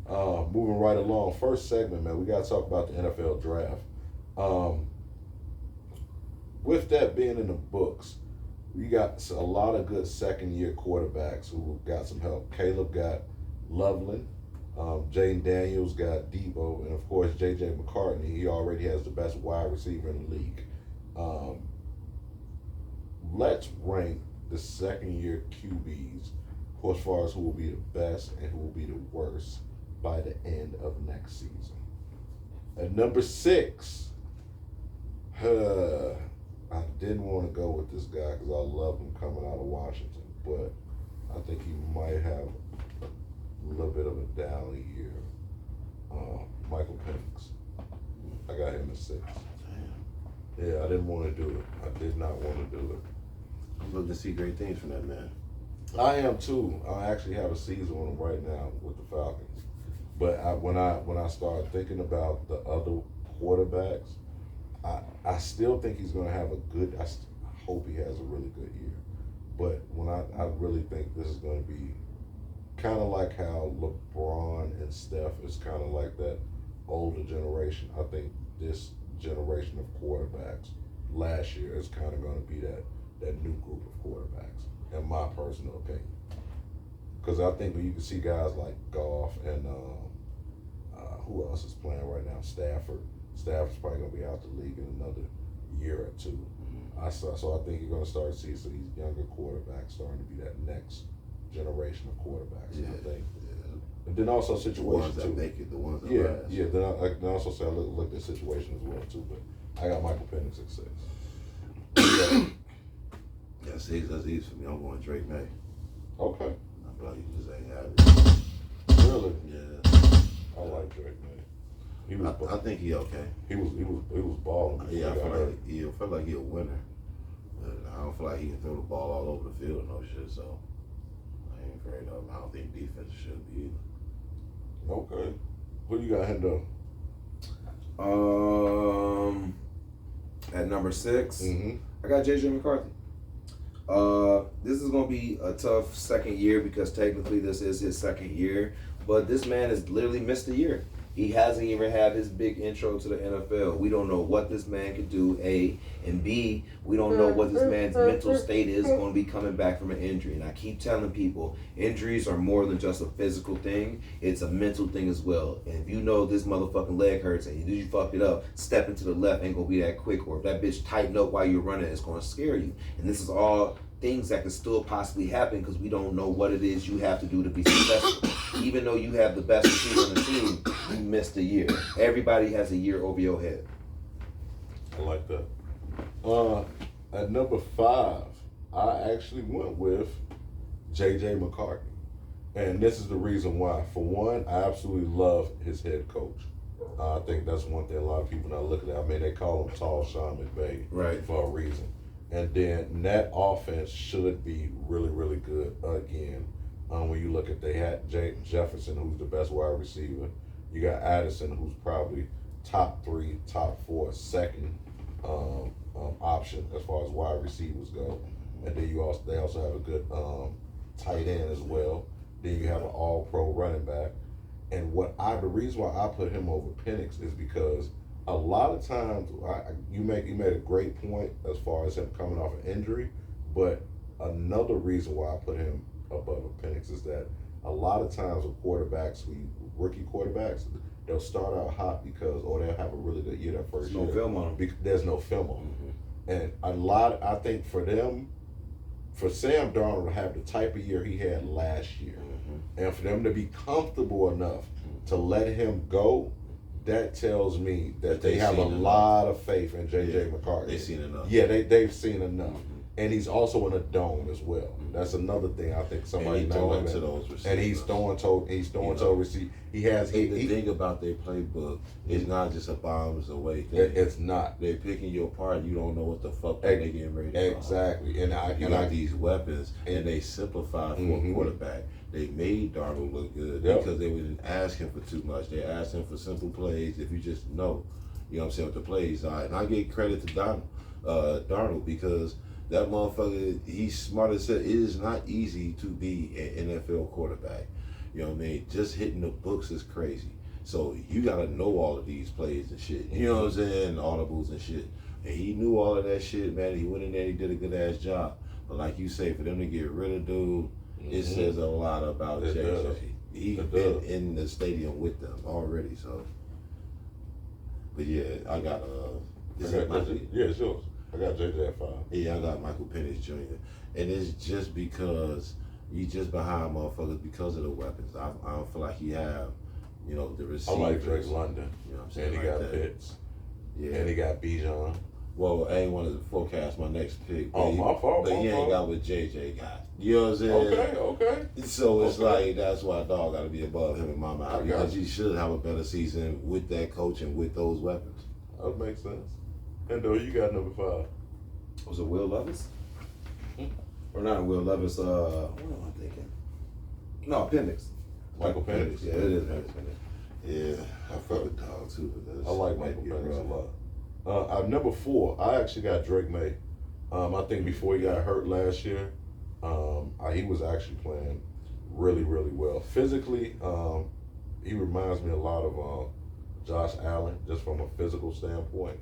Moving right along. First segment, man, we gotta talk about the NFL draft. With that being in the books, we got a lot of good second-year quarterbacks who got some help. Caleb got Loveland. Jaden Daniels got Debo, and of course J.J. McCartney. He already has the best wide receiver in the league. Let's rank the second-year QBs as far as who will be the best and who will be the worst by the end of next season. At number 6, I didn't want to go with this guy because I love him coming out of Washington, but I think he might have a little bit of a down year. Michael Penix. I got him at 6. Yeah, I didn't want to do it. I did not want to do it. I'm looking to see great things from that man. I am too. I actually have a season on him right now with the Falcons. But when I started thinking about the other quarterbacks, I still think he's going to have a good. I hope he has a really good year. But I really think this is going to be kind of like how LeBron and Steph is kind of like that older generation. I think this generation of quarterbacks last year is kind of going to be that new group of quarterbacks, in my personal opinion. Because I think when you can see guys like Goff and who else is playing right now? Stafford. Stafford's probably going to be out the league in another year or two. So I think you're going to start to see some of these younger quarterbacks starting to be that next generation of quarterbacks. Yeah, I think. yeah. And then also The situation ones too. that make it, the ones that Yeah, last. yeah. Then I can also say I looked at situation as well too. But I got Michael Penix at 6. Yeah, 6, that's easy for me. I'm going Drake May. Okay. I feel like he just ain't average. Really? Yeah. I like Drake, man. He I think he okay. He was balling. Yeah, I feel like he a winner. But I don't feel like he can throw the ball all over the field and no shit, so I ain't afraid of him. I don't think defense should be either. Okay. Who you got, Hendo? At number 6, Mm-hmm. I got J.J. McCarthy. This is going to be a tough second year because technically this is his second year, but this man has literally missed a year. He hasn't even had his big intro to the NFL. We don't know what this man could do, A, and B, we don't know what this man's mental state is going to be coming back from an injury. And I keep telling people, injuries are more than just a physical thing. It's a mental thing as well. And if you know this motherfucking leg hurts and you fucked it up, stepping to the left ain't going to be that quick. Or if that bitch tighten up while you're running, it's going to scare you. And this is all things that could still possibly happen because we don't know what it is you have to do to be successful. Even though you have the best receiver on the team, you missed a year. Everybody has a year over your head. I like that. At number 5, I actually went with J.J. McCartney. And this is the reason why. For one, I absolutely love his head coach. I think that's one thing a lot of people not looking at. I mean, they call him Tall Sean McVay Right. for a reason. And then that offense should be really, really good again. When you look at, they had Jefferson, who's the best wide receiver. You got Addison, who's probably top 3, top 4, second option as far as wide receivers go. And then they also have a good tight end as well. Then you have an all-pro running back. And the reason why I put him over Penix is because a lot of times, you made a great point as far as him coming off an injury, but another reason why I put him above Penix is that a lot of times with quarterbacks, rookie quarterbacks, they'll start out hot or they'll have a really good year that first year. No film on them. There's no film on them. And I think for Sam Darnold to have the type of year he had last year, and for them to be comfortable enough to let him go, that tells me that they have a lot of faith in J.J. McCarthy. They've seen enough. Yeah, they've seen enough. And he's also in a dome as well. That's another thing I think somebody and knows. to those receivers. And he's throwing to receive. He has. The thing about their playbook is not just a bombs away thing. It's not. They're picking you apart. You don't know what the fuck they're getting ready to do. Exactly. And you got these weapons, and they simplified for a quarterback. They made Darnold look good because they didn't ask him for too much. They asked him for simple plays. If you just know, you know what I'm saying, what the plays are. And I give credit to Darnold because that motherfucker, he's smart as hell. It is not easy to be an NFL quarterback. You know what I mean? Just hitting the books is crazy. So you gotta know all of these plays and shit. You know what I'm saying? Audibles and shit. And he knew all of that shit, man. He went in there, he did a good ass job. But like you say, for them to get rid of dude, it says a lot about JJ. He's been in the stadium with them already, so. But yeah, I got it's yours. I got JJ at 5. Yeah, I got Michael Penix Jr. And it's just because he's just behind motherfuckers because of the weapons. I don't feel like he have, you know, the receivers. I like Drake London. You know what I'm saying? And he like got Pitts. Yeah. And he got Bijan. Well, I ain't want to forecast my next pick. Oh, my fault. But he ain't got what JJ got. You know what I'm saying? Okay. So it's like, that's why dog got to be above him in my mind. Because he should have a better season with that coach and with those weapons. That makes sense. And though you got number 5. Was it Will Levis? Or not Will Levis, what am I thinking? No, Penix. Michael Penix. Yeah, it is Penix. Yeah, I fuck with dog too. But I like Michael Penix a lot. At number 4, I actually got Drake May. I think before he got hurt last year, he was actually playing really, really well. Physically, he reminds me a lot of Josh Allen, just from a physical standpoint.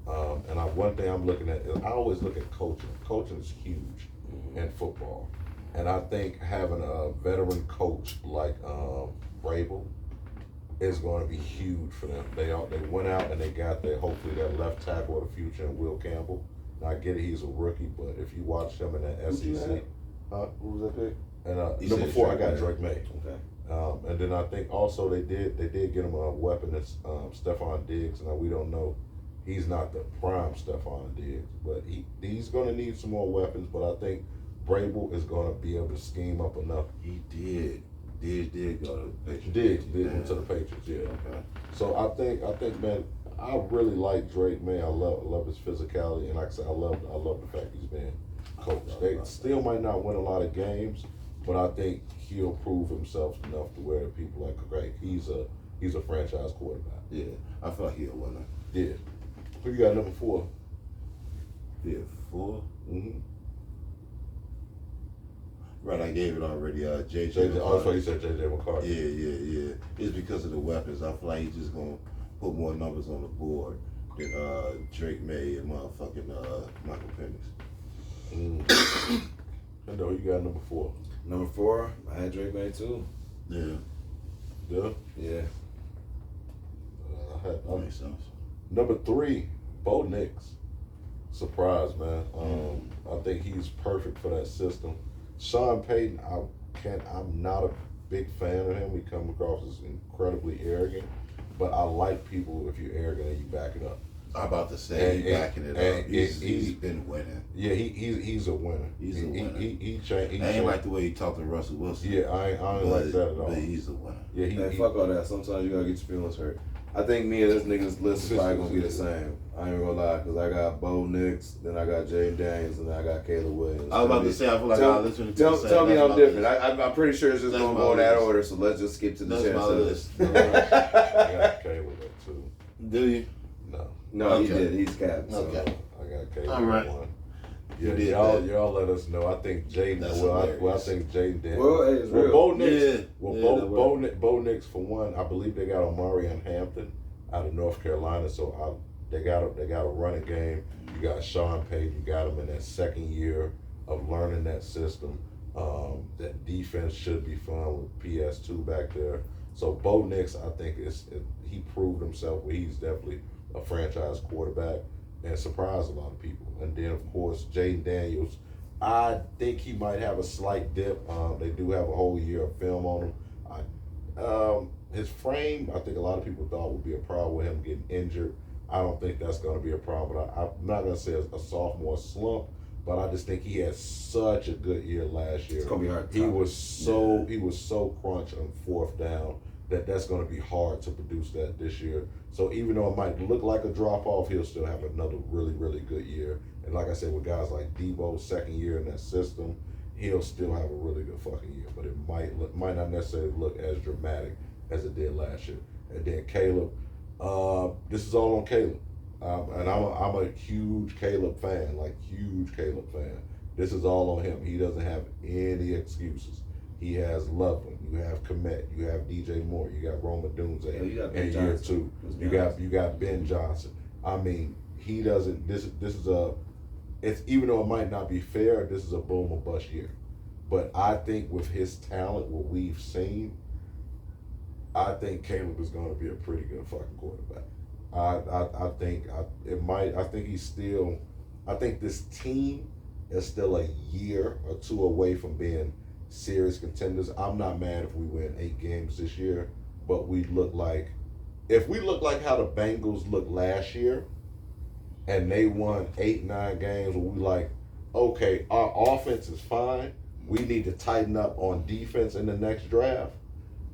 And one thing I'm looking at is I always look at coaching. Coaching is huge in football. And I think having a veteran coach like Vrabel is going to be huge for them. They went out and they got hopefully their left tackle of the future in Will Campbell. Now I get it, he's a rookie, but if you watch him in that SEC, Who was that pick? And number 4, I got Drake May. Okay. And then I think also they did get him a weapon that's Stephon Diggs. Now we don't know. He's not the prime Stephon Diggs, but he's going to need some more weapons. But I think Vrabel is going to be able to scheme up enough. He did go to the Patriots. Did went to the Patriots, yeah. Okay. So I think, man, I really like Drake, man. I love his physicality, and like I said, I love the fact he's been coached. They still might not win a lot of games, but I think he'll prove himself enough to where people like, okay, he's a franchise quarterback. Yeah, I feel like he'll win. Yeah. Who you got number 4? Yeah, 4. Mm-hmm. Right, I gave it already. JJ. Also, you said JJ McCarthy. Yeah. It's because of the weapons. I feel like he's just gonna put more numbers on the board than Drake May and motherfucking Michael Penix. I know you got number 4. Number 4, I had Drake May too. Yeah. Yeah. That makes sense. Number 3, Bo Nix. Surprise, man. I think he's perfect for that system. Sean Payton, I'm not a big fan of him. He comes across as incredibly arrogant, but I like people if you're arrogant and you back it up. I'm about to say backing it up. He's been winning. Yeah, he's a winner. He's a winner. He changed. I ain't like the way he talked to Russell Wilson. Yeah, I ain't like that at all. But he's a winner. Yeah, Hey, fuck all that. Sometimes you gotta get your feelings hurt. I think me and this nigga's list is probably gonna be the same. I ain't gonna lie, because I got Bo Nix, then I got Jaden Daniels, and then I got Caleb Williams. I was about to say, I feel like I listen to Tell me I'm different. I'm pretty sure it's just gonna go in that order, so let's just skip to the That's my list. I got Caleb at 2. Do you? No, Okay. he did. He's capped. So. Okay. I got Caleb All right. at 1. You Yeah, did y'all let us know. I think Jaden. That's I hilarious. think Jaden Daniels. Well, hey, it's real. Bo Nix. Yeah. Well, Yeah, Bo Nix for one. I believe they got Omari and Hampton out of North Carolina, so they got a running game. You got Sean Payton. You got him in that second year of learning that system. That defense should be fun with PS2 back there. So Bo Nix, I think he proved himself where he's definitely a franchise quarterback and surprised a lot of people. And then of course Jaden Daniels, I think he might have a slight dip. They do have a whole year of film on him. His frame, I think a lot of people thought would be a problem with him getting injured. I don't think that's going to be a problem. I'm not going to say a sophomore slump, but I just think he had such a good year last year. It's gonna be hard. He was so crunch on fourth down that's going to be hard to produce that this year. So even though it might look like a drop off, he'll still have another really, really good year. And like I said, with guys like Debo, second year in that system, he'll still have a really good fucking year. But it might not necessarily look as dramatic as it did last year. And then Caleb, this is all on Caleb. And I'm a huge Caleb fan, huge Caleb fan. This is all on him. He doesn't have any excuses. He has Loveland, you have Komet, you have DJ Moore, you got Roma Dunze in year two. You got Ben Johnson. I mean, he doesn't. This is it's even though it might not be fair, this is a boom or bust year. But I think with his talent, what we've seen, I think Caleb is going to be a pretty good fucking quarterback. I think this team is still a year or two away from being serious contenders. I'm not mad if we win 8 games this year, but if we look like how the Bengals looked last year, and they won 8-9 games, where we like, okay, our offense is fine. We need to tighten up on defense in the next draft.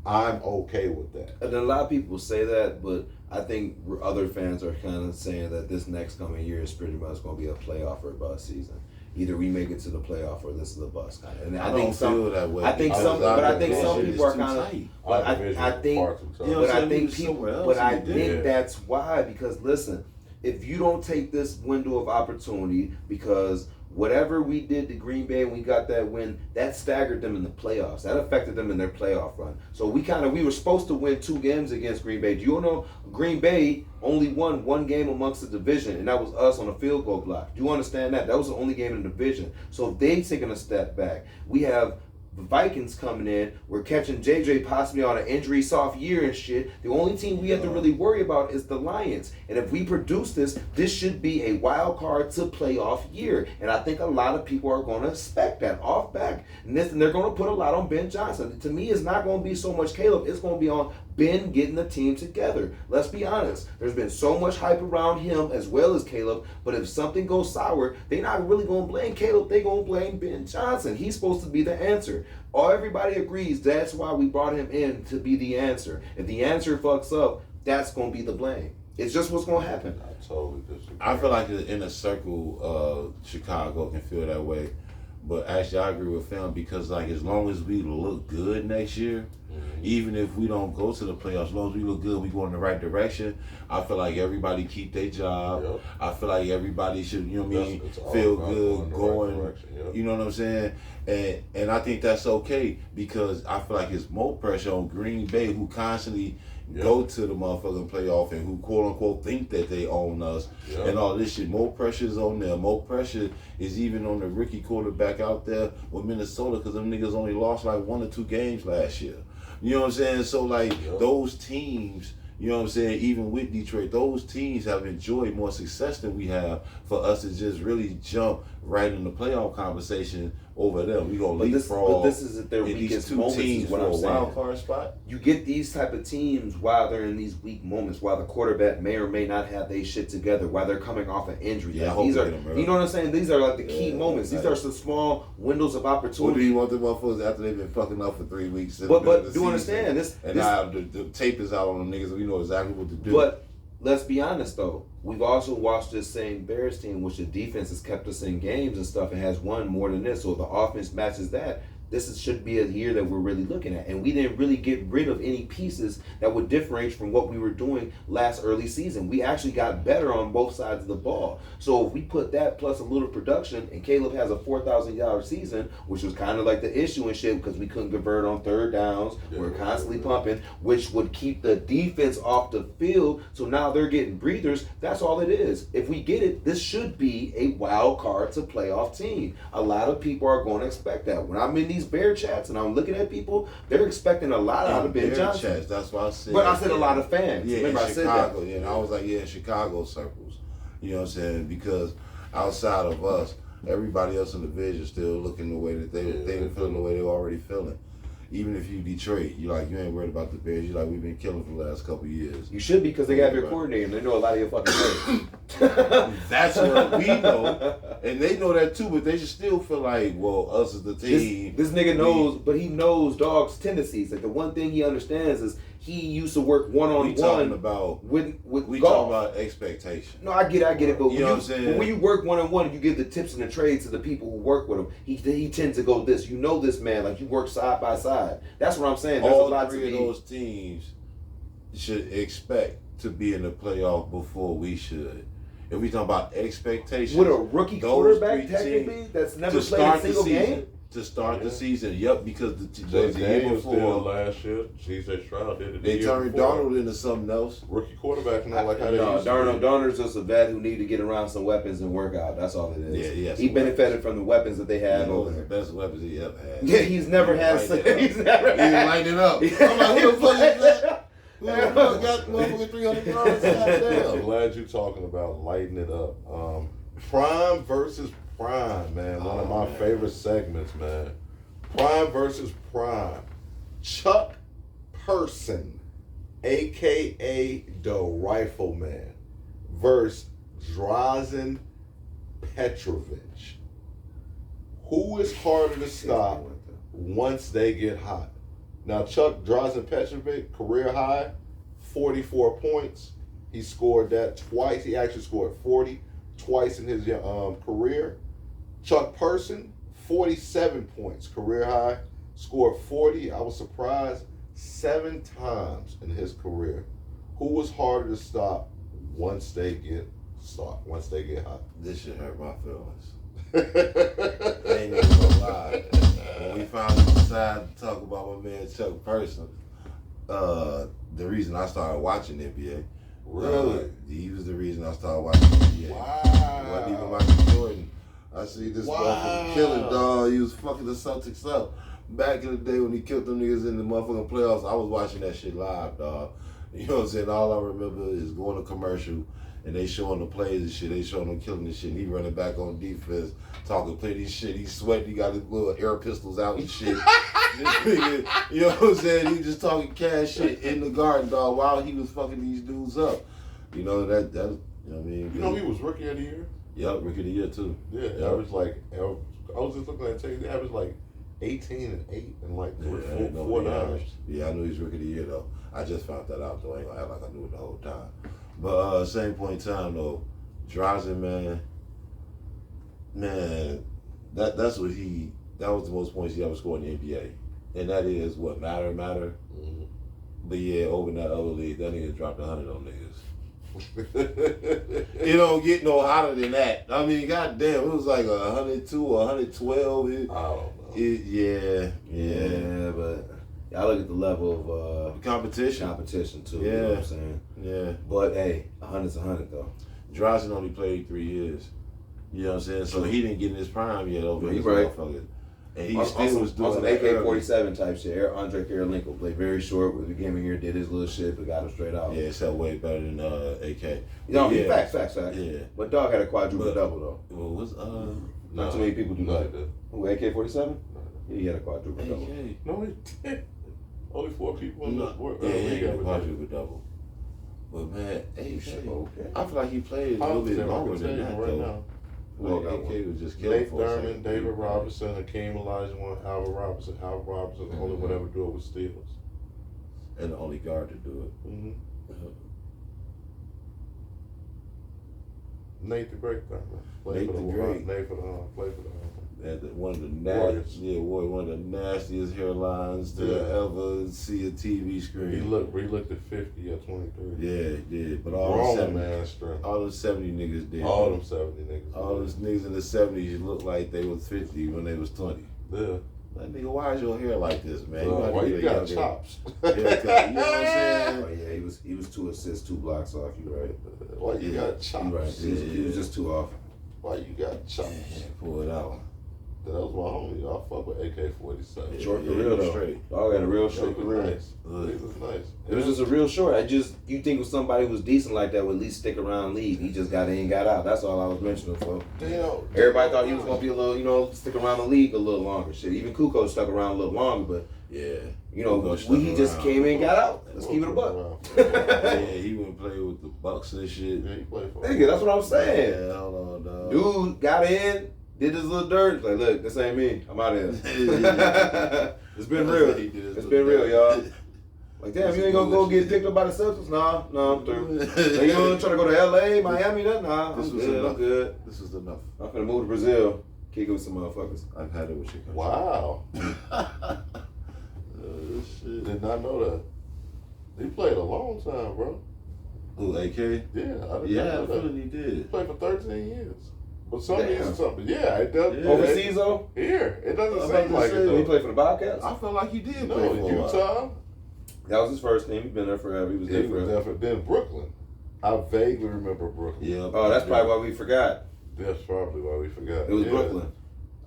I'm okay with that. And a lot of people say that, but I think other fans are kind of saying that this next coming year is pretty much going to be a playoff or a bust season. Either we make it to the playoff or this is a bust kind of. And I think feel that way. I think some people are kind of. I think that's why, because listen, if you don't take this window of opportunity, because whatever we did to Green Bay and we got that win, that staggered them in the playoffs. That affected them in their playoff run. So we were supposed to win 2 games against Green Bay. Do you know Green Bay only won 1 game amongst the division, and that was us on a field goal block. Do you understand that? That was the only game in the division. So if they've taken a step back, we have the Vikings coming in. We're catching JJ possibly on an injury soft year and shit. The only team we have to really worry about is the Lions. And if we produce this should be a wild card to playoff year. And I think a lot of people are going to expect that off back. And they're going to put a lot on Ben Johnson. To me, it's not going to be so much Caleb. It's going to be on Ben getting the team together. Let's be honest. There's been so much hype around him as well as Caleb. But if something goes sour, they're not really going to blame Caleb. They're going to blame Ben Johnson. He's supposed to be the answer. Everybody agrees that's why we brought him in, to be the answer. If the answer fucks up, that's going to be the blame. It's just what's going to happen. I totally disagree. I feel like the inner circle, Chicago can feel that way. But actually, I agree with Phil, because as long as we look good next year, even if we don't go to the playoffs, as long as we look good, we go in the right direction. I feel like everybody keep their job. Yep. I feel like everybody should, feel good going. Right, you know what I'm saying? And I think that's okay, because I feel like it's more pressure on Green Bay, who constantly go to the motherfucking playoff and who quote unquote think that they own us and all this shit. More pressure is on them. More pressure is even on the rookie quarterback out there with Minnesota, because them niggas only lost 1 or 2 games last year. You know what I'm saying? So those teams, you know what I'm saying, even with Detroit, those teams have enjoyed more success than we have, for us to just really jump right in the playoff conversation over them. We gonna leapfrog. But this is their weakest moments. Teams what for I'm a saying. wild card spot. You get these type of teams while they're in these weak moments, while the quarterback may or may not have their shit together, while they're coming off an injury. Yeah, these are, you know what I'm saying? These are the key moments. These are some small windows of opportunity. What do you want the motherfuckers after they've been fucking up for 3 weeks? But do you understand this? And now the tape is out on them niggas. We know exactly what to do. But let's be honest though. We've also watched this same Bears team, which the defense has kept us in games and stuff, and has won more than this. So if the offense matches that, should be a year that we're really looking at. And we didn't really get rid of any pieces that would differentiate from what we were doing last early season. We actually got better on both sides of the ball. So if we put that plus a little production, and Caleb has a 4,000-yard season, which was kind of like the issue and shit because we couldn't convert on third downs. We're constantly pumping, which would keep the defense off the field. So now they're getting breathers. That's all it is. If we get it, this should be a wild card to playoff team. A lot of people are going to expect that. When I'm in these Bear chats and I'm looking at people, they're expecting a lot out of Ben Johnson. Chats, that's why I said. But I said a lot of fans. Yeah, remember in I said Chicago. that. Yeah, and I was like, yeah, in Chicago circles. You know what I'm saying? Because outside of us, everybody else in the division still looking the way that they feeling the way they already feeling. Even if you Detroit, you ain't worried about the Bears. You we've been killing for the last couple of years. You should be because they got your coordinator and they know a lot of your fucking plays. That's what we know, and they know that too. But they should still feel like, well, us as the team. This nigga knows, but he knows dogs' tendencies. Like the one thing he understands is he used to work one-on-one. We talking about with we golf. talking about expectation. No, I get it, but You know what I'm saying? But when you work one-on-one, you give the tips and the trades to the people who work with him. He tends to go this. You know this man, like you work side by side. That's what I'm saying. There's All a lot three to of those teams should expect to be in the playoff before we should. If we talking about expectations, with a rookie those quarterback, three technically, teams that's never to played a start the single season. game. To start the season, yep, because the Jay year Daniels did it before last year. C.J. Stroud did it. they the year turned before. Donald into something else. Rookie quarterback, not like how they No, used to be. Darnold's just a vet who need to get around some weapons and work out. That's all it is. Yeah, He benefited from the weapons that they have over the there. best weapons he ever had. Yeah, he's never had. He's never He had. lighting it up. I'm like, who the fuck is that? Who the fuck got motherfucking 300 yards? I'm Goddamn. glad you're talking about lighting it up. Prime versus Prime, man. One of my favorite segments, man. Prime versus Prime. Chuck Person, a.k.a. the Rifleman, versus Drazen Petrovic. Who is harder to stop once they get hot? Now, Chuck Drazen Petrovic, career high, 44 points. He scored that twice. He actually scored 40 twice in his career. Chuck Person, 47 points, career high, scored 40. I was surprised 7 times in his career. Who was harder to stop once they get hot? This shit hurt my feelings. I ain't even gonna lie. When we finally decided to talk about my man Chuck Person, the reason I started watching NBA. Really? He was the reason I started watching NBA. Wow. It wasn't even Michael Jordan. I see this motherfucker killing, dog. He was fucking the Celtics up. Back in the day when he killed them niggas in the motherfucking playoffs, I was watching that shit live, dog. You know what I'm saying? All I remember is going to commercial and they showing the plays and shit. They showing him killing this shit. And he running back on defense, talking plenty shit. He's sweating. He got his little air pistols out and shit. This nigga, you know what I'm saying? He just talking cash shit in the garden, dog, while he was fucking these dudes up. You know, that you know what I mean? You know he was Rookie of the Year? Yep, Rookie of the Year, too. Yeah, Yep. I was just looking at it, he averaged like 18 and 8 and like Yeah, I didn't know 4 he dimes. averaged. Yeah, I knew he was Rookie of the Year, though. I just found that out, though. I ain't gonna act like I knew it the whole time. But same point in time, though, Drazen, man, that was the most points he ever scored in the NBA. And that is what, matter. Mm-hmm. But yeah, over in that other league, that nigga dropped 100 on niggas. It don't get no hotter than that. I mean, goddamn, it was like 102 or 112. I don't know. Yeah, but I look at the level of competition too. Yeah. You know what I'm saying? Yeah. But hey, 100's 100 though. Drazen only played 3 years. You know what I'm saying? So he didn't get in his prime yet over He his right. motherfucker. And he On still was doing some that AK-47 type shit. Andre Karolinko played very short. We came in here, did his little shit, but got him straight out. Yeah, it's that way better than AK. No, yeah. facts. Yeah. But Dog had a quadruple double though. Well, what's Not too many people do that. did. Who, AK-47? Yeah, he had a quadruple double. AK? No, he did. Only 4 people in the sport. Yeah, he league got a ever did. quadruple double. But man, AK, Okay. I feel like he played a I'll little bit tell you, I longer can tell than you that right though. now. Who Like, got AK one? was just killing Nate for a Thurman, second. David Robinson, Hakeem Olajuwon, Albert Robinson. Albert Robinson, the only one ever do it with Steelers. And the only guard to do it. Mm-hmm. Nate the Great Thurman. Nate the Great. Nate for the play for the One of the Warriors. one of the nastiest hairlines to ever see a TV screen. He looked at 50 at 23. Yeah, he did. But Grown man strength. all the 70 niggas did. All them 70 niggas. All those niggas in the 70s looked like they was 50 when they was 20. Yeah. Like, nigga, why is your hair like this, man? Why you got chops? Haircut, you know what I'm saying? Oh yeah, he was 2 assists, 2 blocks off. You right? Why you got chops? You right. He was just too off. Why you got chops? Yeah, pull it out. That was my homie. I fuck with AK-47. Short Yeah, career though. straight. Dog had a real He short was career. nice. He was nice. It was just a real short. You think if somebody was decent like that would at least stick around league. He just got in, got out. That's all I was mentioning for. Damn. Everybody thought he was gonna be a little, stick around the league a little longer. Shit, even Kukoc stuck around a little longer, but Yeah. he just around. came in, got out. Let's keep it a buck. Yeah, he went play with the Bucks and shit. Yeah, he played for Nigga, that's what I'm saying. Yeah, hold on, dog. Dude got in, did his little dirt. Like, look, this ain't me. I'm out of here. It's been real. It's been real, y'all. Like, damn, you ain't gonna go get picked up by the Celtics? Nah, I'm through. You gonna try to go to LA, Miami? Nah, This I'm was good. enough. I'm good. This was enough. I'm gonna move to Brazil. Kick it with some motherfuckers. I've had it with you. Wow. Shit. Did not know that. He played a long time, bro. Who, AK? Yeah, I didn't Yeah, know I that. feel he He did. played for 13 years. But some Damn. years or something. Yeah, it does. Yeah. Overseas though? Here. It doesn't I'm seem about to like say, it He though. played for the Bobcats. I felt like he did No, play for in a while. Utah. That was his first team. He's been there forever. He was He there was forever. there for then Brooklyn. I vaguely remember Brooklyn. Yeah. Oh, that's probably why we forgot. That's probably why we forgot. It was Yeah. Brooklyn.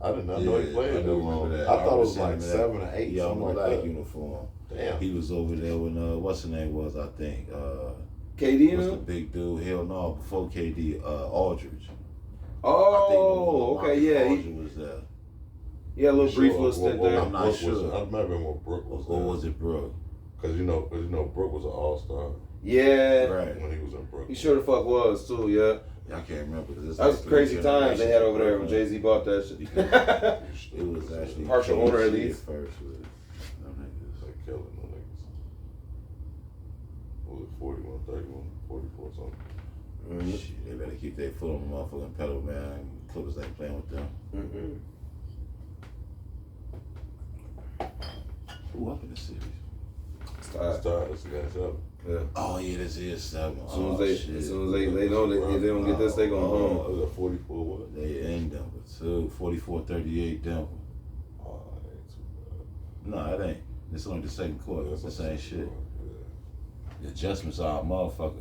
I did not know he Yeah, played I that do long. remember that. I thought it was remember like that. 7 or 8, Yeah, something on like the black that. uniform. Damn. He was over there when what's the name was, I think. KD What's and the him? big dude? Hell no, before KD, Aldridge. Oh, I think okay, yeah. Aldridge was there. He had a little brief Sure. little stint Well, there. I'm not Brooke sure. Was, I remember when Brooke was Or was it Brooke? Because you know, Brooke was an all-star Yeah. Right. when he was in Brooklyn. He sure the fuck was too, yeah. I can't remember. Cause That was crazy times they had over there when Jay-Z bought that shit. It was actually Partial owner at KC least. First with them niggas. They killing them niggas. What was it, 41, 31, 44 something? Mhm. Shit, they better keep their foot on the motherfucking pedal, man. Clippers ain't playing with them. Mhm. Who up in the series? It's tied. Stars against them. Yeah. Oh yeah, this is 7. As soon as they know that if they don't get this, they going Oh, home. it was a 44 what? They in Denver too. 44-38 Denver. Oh, that ain't too No, it ain't. It's only the second quarter. bad. It's the same shit. Yeah. The adjustments are a motherfucker.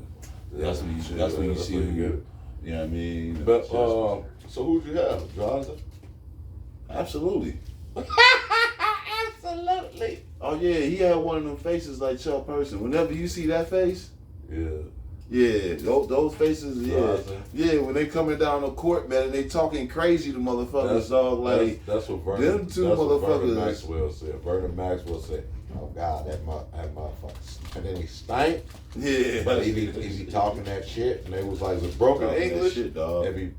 That's when you Yeah, that's when you that's see when who you get you it. you know what I mean? The But adjustments. so who'd you have? Johnson? Absolutely. Absolutely. Oh yeah, he had one of them faces like Chuck Person. Whenever you see that face, Yeah. yeah, those faces, yeah, Johnson. yeah. When they coming down the court, man, and they talking crazy to motherfuckers, dog. Like that's what Vernon, them two that's what Vernon motherfuckers- Maxwell said. Vernon Maxwell said, "Oh God, that motherfucker." And then he stank. yeah, But he be talking that shit, and they was like, "It's broken Talking that English." shit, dog. Every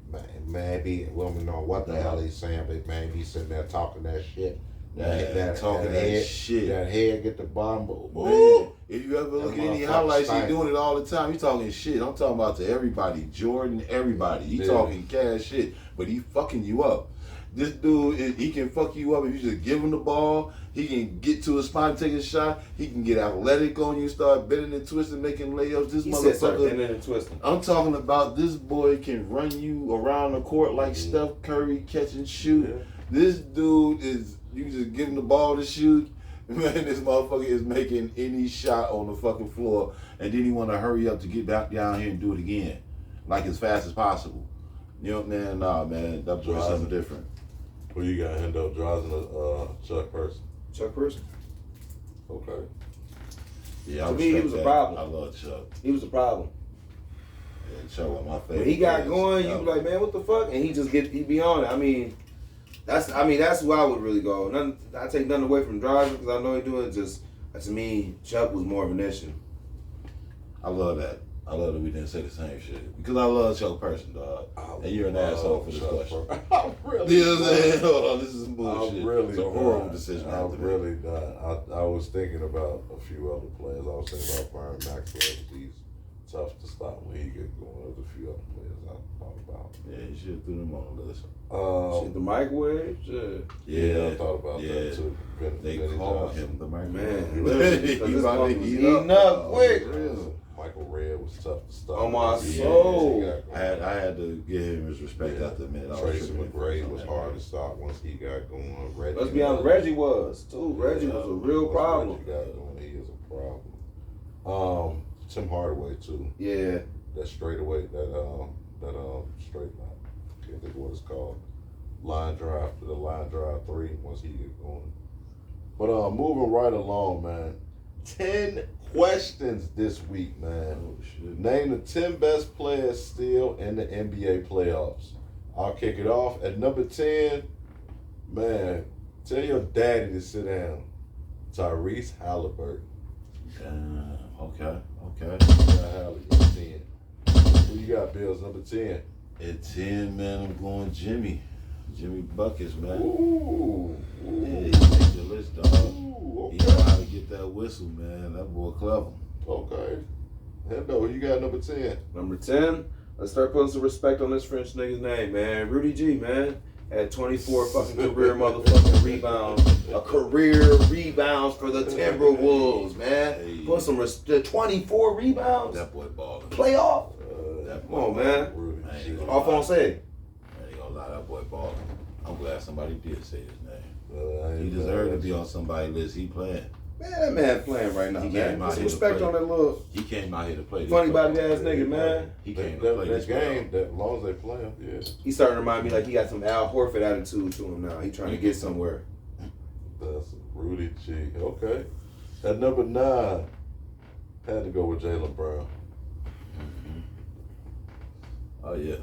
man be women know what the hell he's saying. But man be sitting there talking that shit. Man, talking that head, shit. That head get the bomb. Man, if you ever look That at any motherfucker highlights, he stank. doing it all the time. He talking shit. I'm talking about to everybody, Jordan, everybody. He Yeah. talking cash shit, but he fucking you up. This dude, he can fuck you up if you just give him the ball. He can get to a spot and take a shot. He can get athletic on you, start bending and twisting, making layups. This He said start motherfucker. bending and twisting. I'm talking about this boy can run you around the court like Steph Curry, catch and shoot. Yeah. This dude is, you just give him the ball to shoot. Man, this motherfucker is making any shot on the fucking floor, and then he want to hurry up to get back down here and do it again, like as fast as possible. You know, man, nah, man, that boy's something different. Who you got? Hendo Drazen or Chuck Person? Chuck Person. Okay. Yeah, To I me, he respect was a that. problem. I love Chuck. He was a problem. Yeah, Chuck was my favorite. When he got player. going, you be like, man, what the fuck? And he be on it. I mean, that's who I would really go. I take nothing away from driving because I know he doing it. Just to me, Chuck was more of an issue. I love that. I love that we didn't say the same shit because I love Chuck Person, dog. And you're an asshole for this question. I'm really. You know what I'm saying? Hold on, this is some bullshit. I'm really it's a horrible decision. I'm really not. I was thinking about a few other players. I was thinking about Byron Maxwell. He's tough to stop when he get going. There's a few other players I thought about. Yeah, you should have threw them on the list. Shit, the microwave? Shit. Yeah, I thought about that too. They Benny called Johnson. him the Man, microwave. because He this about to motherfucker's heat eating up Oh, quick. real. Michael Redd was tough to stop. On my Yeah, soul. he got going. I had to give him his respect after a minute. I was Tracy tripping McGrady for was that. hard to stop once he got going. Reggie Let's be honest, Reggie was, too. Reggie was a real once problem. Reggie got going, he is a problem. Tim Hardaway too. Yeah. That straightaway, that straight line. Can't think of what it's called. The line drive three once he get going. But moving right along, man. 10 questions this week, man. Oh, shit. Name the 10 best players still in the NBA playoffs. I'll kick it off at number 10. Man, tell your daddy to sit down. Tyrese Halliburton. Okay. Halliburton, 10. Who you got, Bills, number 10? At 10, man, I'm going Jimmy. Jimmy Buckets, man. Ooh. Yeah, he make the list, dog. Ooh, He okay. know how to get that whistle, man. That boy clever. Okay. Hendo, you got number 10. Number 10, let's start putting some respect on this French nigga's name, man. Rudy G, man. Had 24 fucking career motherfucking rebounds. A career rebounds for the Timberwolves, man. Hey. Put some 24 rebounds. That boy balling. Playoff. That Come boy on, man. Rudy I ain't G. gonna Off on say. I ain't gonna lie, that boy balling. I'm glad somebody did say his name. I ain't He mad deserved to at be you. on somebody's list. He playing. Man, that man playing right now, He man. came out Put some here to respect play. on that little He came out here to play. this funny body playoff. ass nigga, man. He came That, to play that this game, playoff. that as long as they play him, yeah. He starting to remind me like he got some Al Horford attitude to him now. He trying to get somewhere. That's Rudy G. Okay. At number 9, had to go with Jaylen Brown. Oh yeah.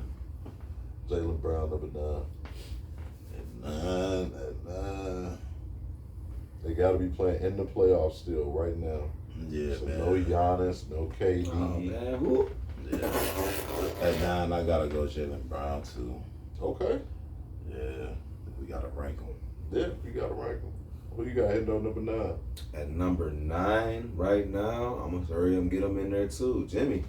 Jaylen Brown, number 9. At 9. They got to be playing in the playoffs still right now. Yeah, So man. no Giannis, no KD. Oh man, who? Yeah. At 9, I gotta go Jaylen Brown too. Okay. Yeah. We gotta rank him. Yeah, you got to rank them. Who you got hitting on number 9? At number 9 right now, I'm gonna hurry up and get him in there too. Jimmy.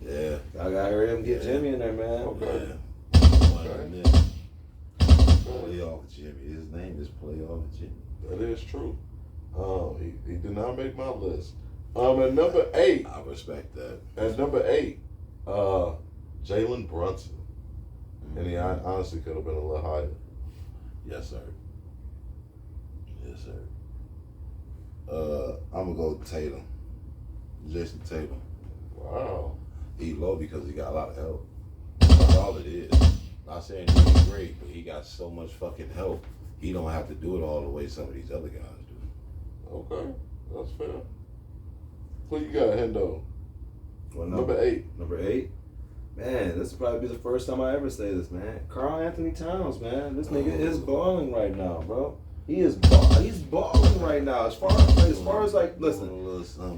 Yeah. I gotta hurry up and get Jimmy in there, man. Okay. Yeah. Playoff Jimmy. His name is Playoff Jimmy. That is true. He did not make my list. At number 8, I respect that. Jalen Brunson. And he honestly could have been a little higher. Yes, sir. Yes, sir. I'm gonna go Tatum. Jason Tatum. Wow. He low because he got a lot of help. That's all it is. Not saying he's great, but he got so much fucking help. He don't have to do it all the way some of these other guys do. Okay. That's fair. Who you got, Hendo? What Number 8. Number 8. Man, this will probably be the first time I ever say this, man. Karl Anthony Towns, man. This nigga is balling right now, bro. He's balling right now. As far as like, listen,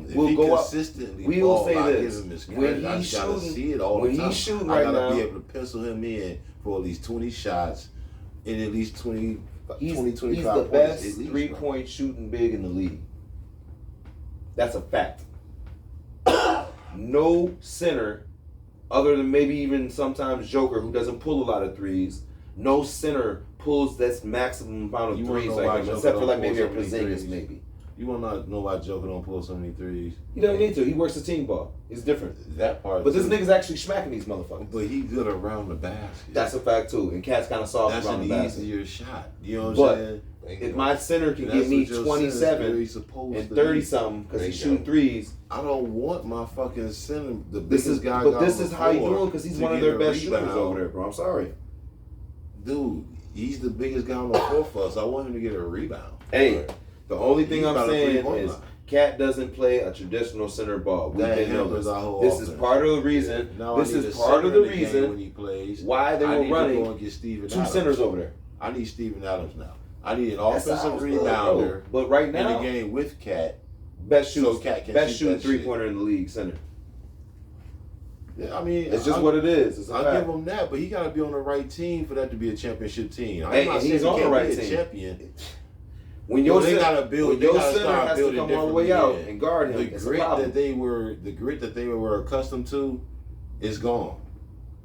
If we'll he go up- consistently we will ball, say I this. give him his When credit. I he's just gotta shooting- see it all when the time. he's shooting I right gotta now- be able to pencil him in for at least 20 shots and at least 20, he's 25 the points. best at least, 3-point shooting big in the league. That's a fact. No center, other than maybe even sometimes Joker, who doesn't pull a lot of threes, no center pulls this maximum amount of You wanna threes know like why him, Joker except for don't like pull maybe a so many Porzingis, threes? maybe. You want to know why Joker don't pull so many threes? He doesn't need to. He works the team ball. It's different. That part. But this too. nigga's actually smacking these motherfuckers. But he good around the basket. That's a fact too. And Cat's kind of soft That's around an the basket. easier shot. You know what But- I'm saying? If my center can That's give me what your center's 27 really supposed and to 30 be. something because he's Bingo. shooting threes, I don't want my fucking center. The this is biggest guy. but this is how you doing because he's to one of get their a best shooters rebound. over there, bro. I'm sorry. Dude, he's the biggest guy on the floor for us. I want him to get a rebound. Hey, the only thing He's I'm about a saying three-point is line. Cat doesn't play a traditional center ball. We've That been hampers this. our whole This is offense. part of the reason. Now This I need is a part of center the in the game when reason he plays. why they I were need to running go and get Steven two Adams. centers over there. I need Steven Adams now. I need an That offensive sounds good, rebounder bro. But right in now, the game with Cat. best So shooting, Cat can best shoot shooting that shit. 3-pointer in the league, center. Yeah, I mean, It's just what it is. It's a I'll fact. give him that, but he got to be on the right team for that to be a championship team. I'm Hey, not and saying he's he on the can't right be a team. champion. When your they center, gotta build. when They your gotta center start has to building come all the way out differently. and guard him, The it's grit a problem. the grit that they were accustomed to, is gone.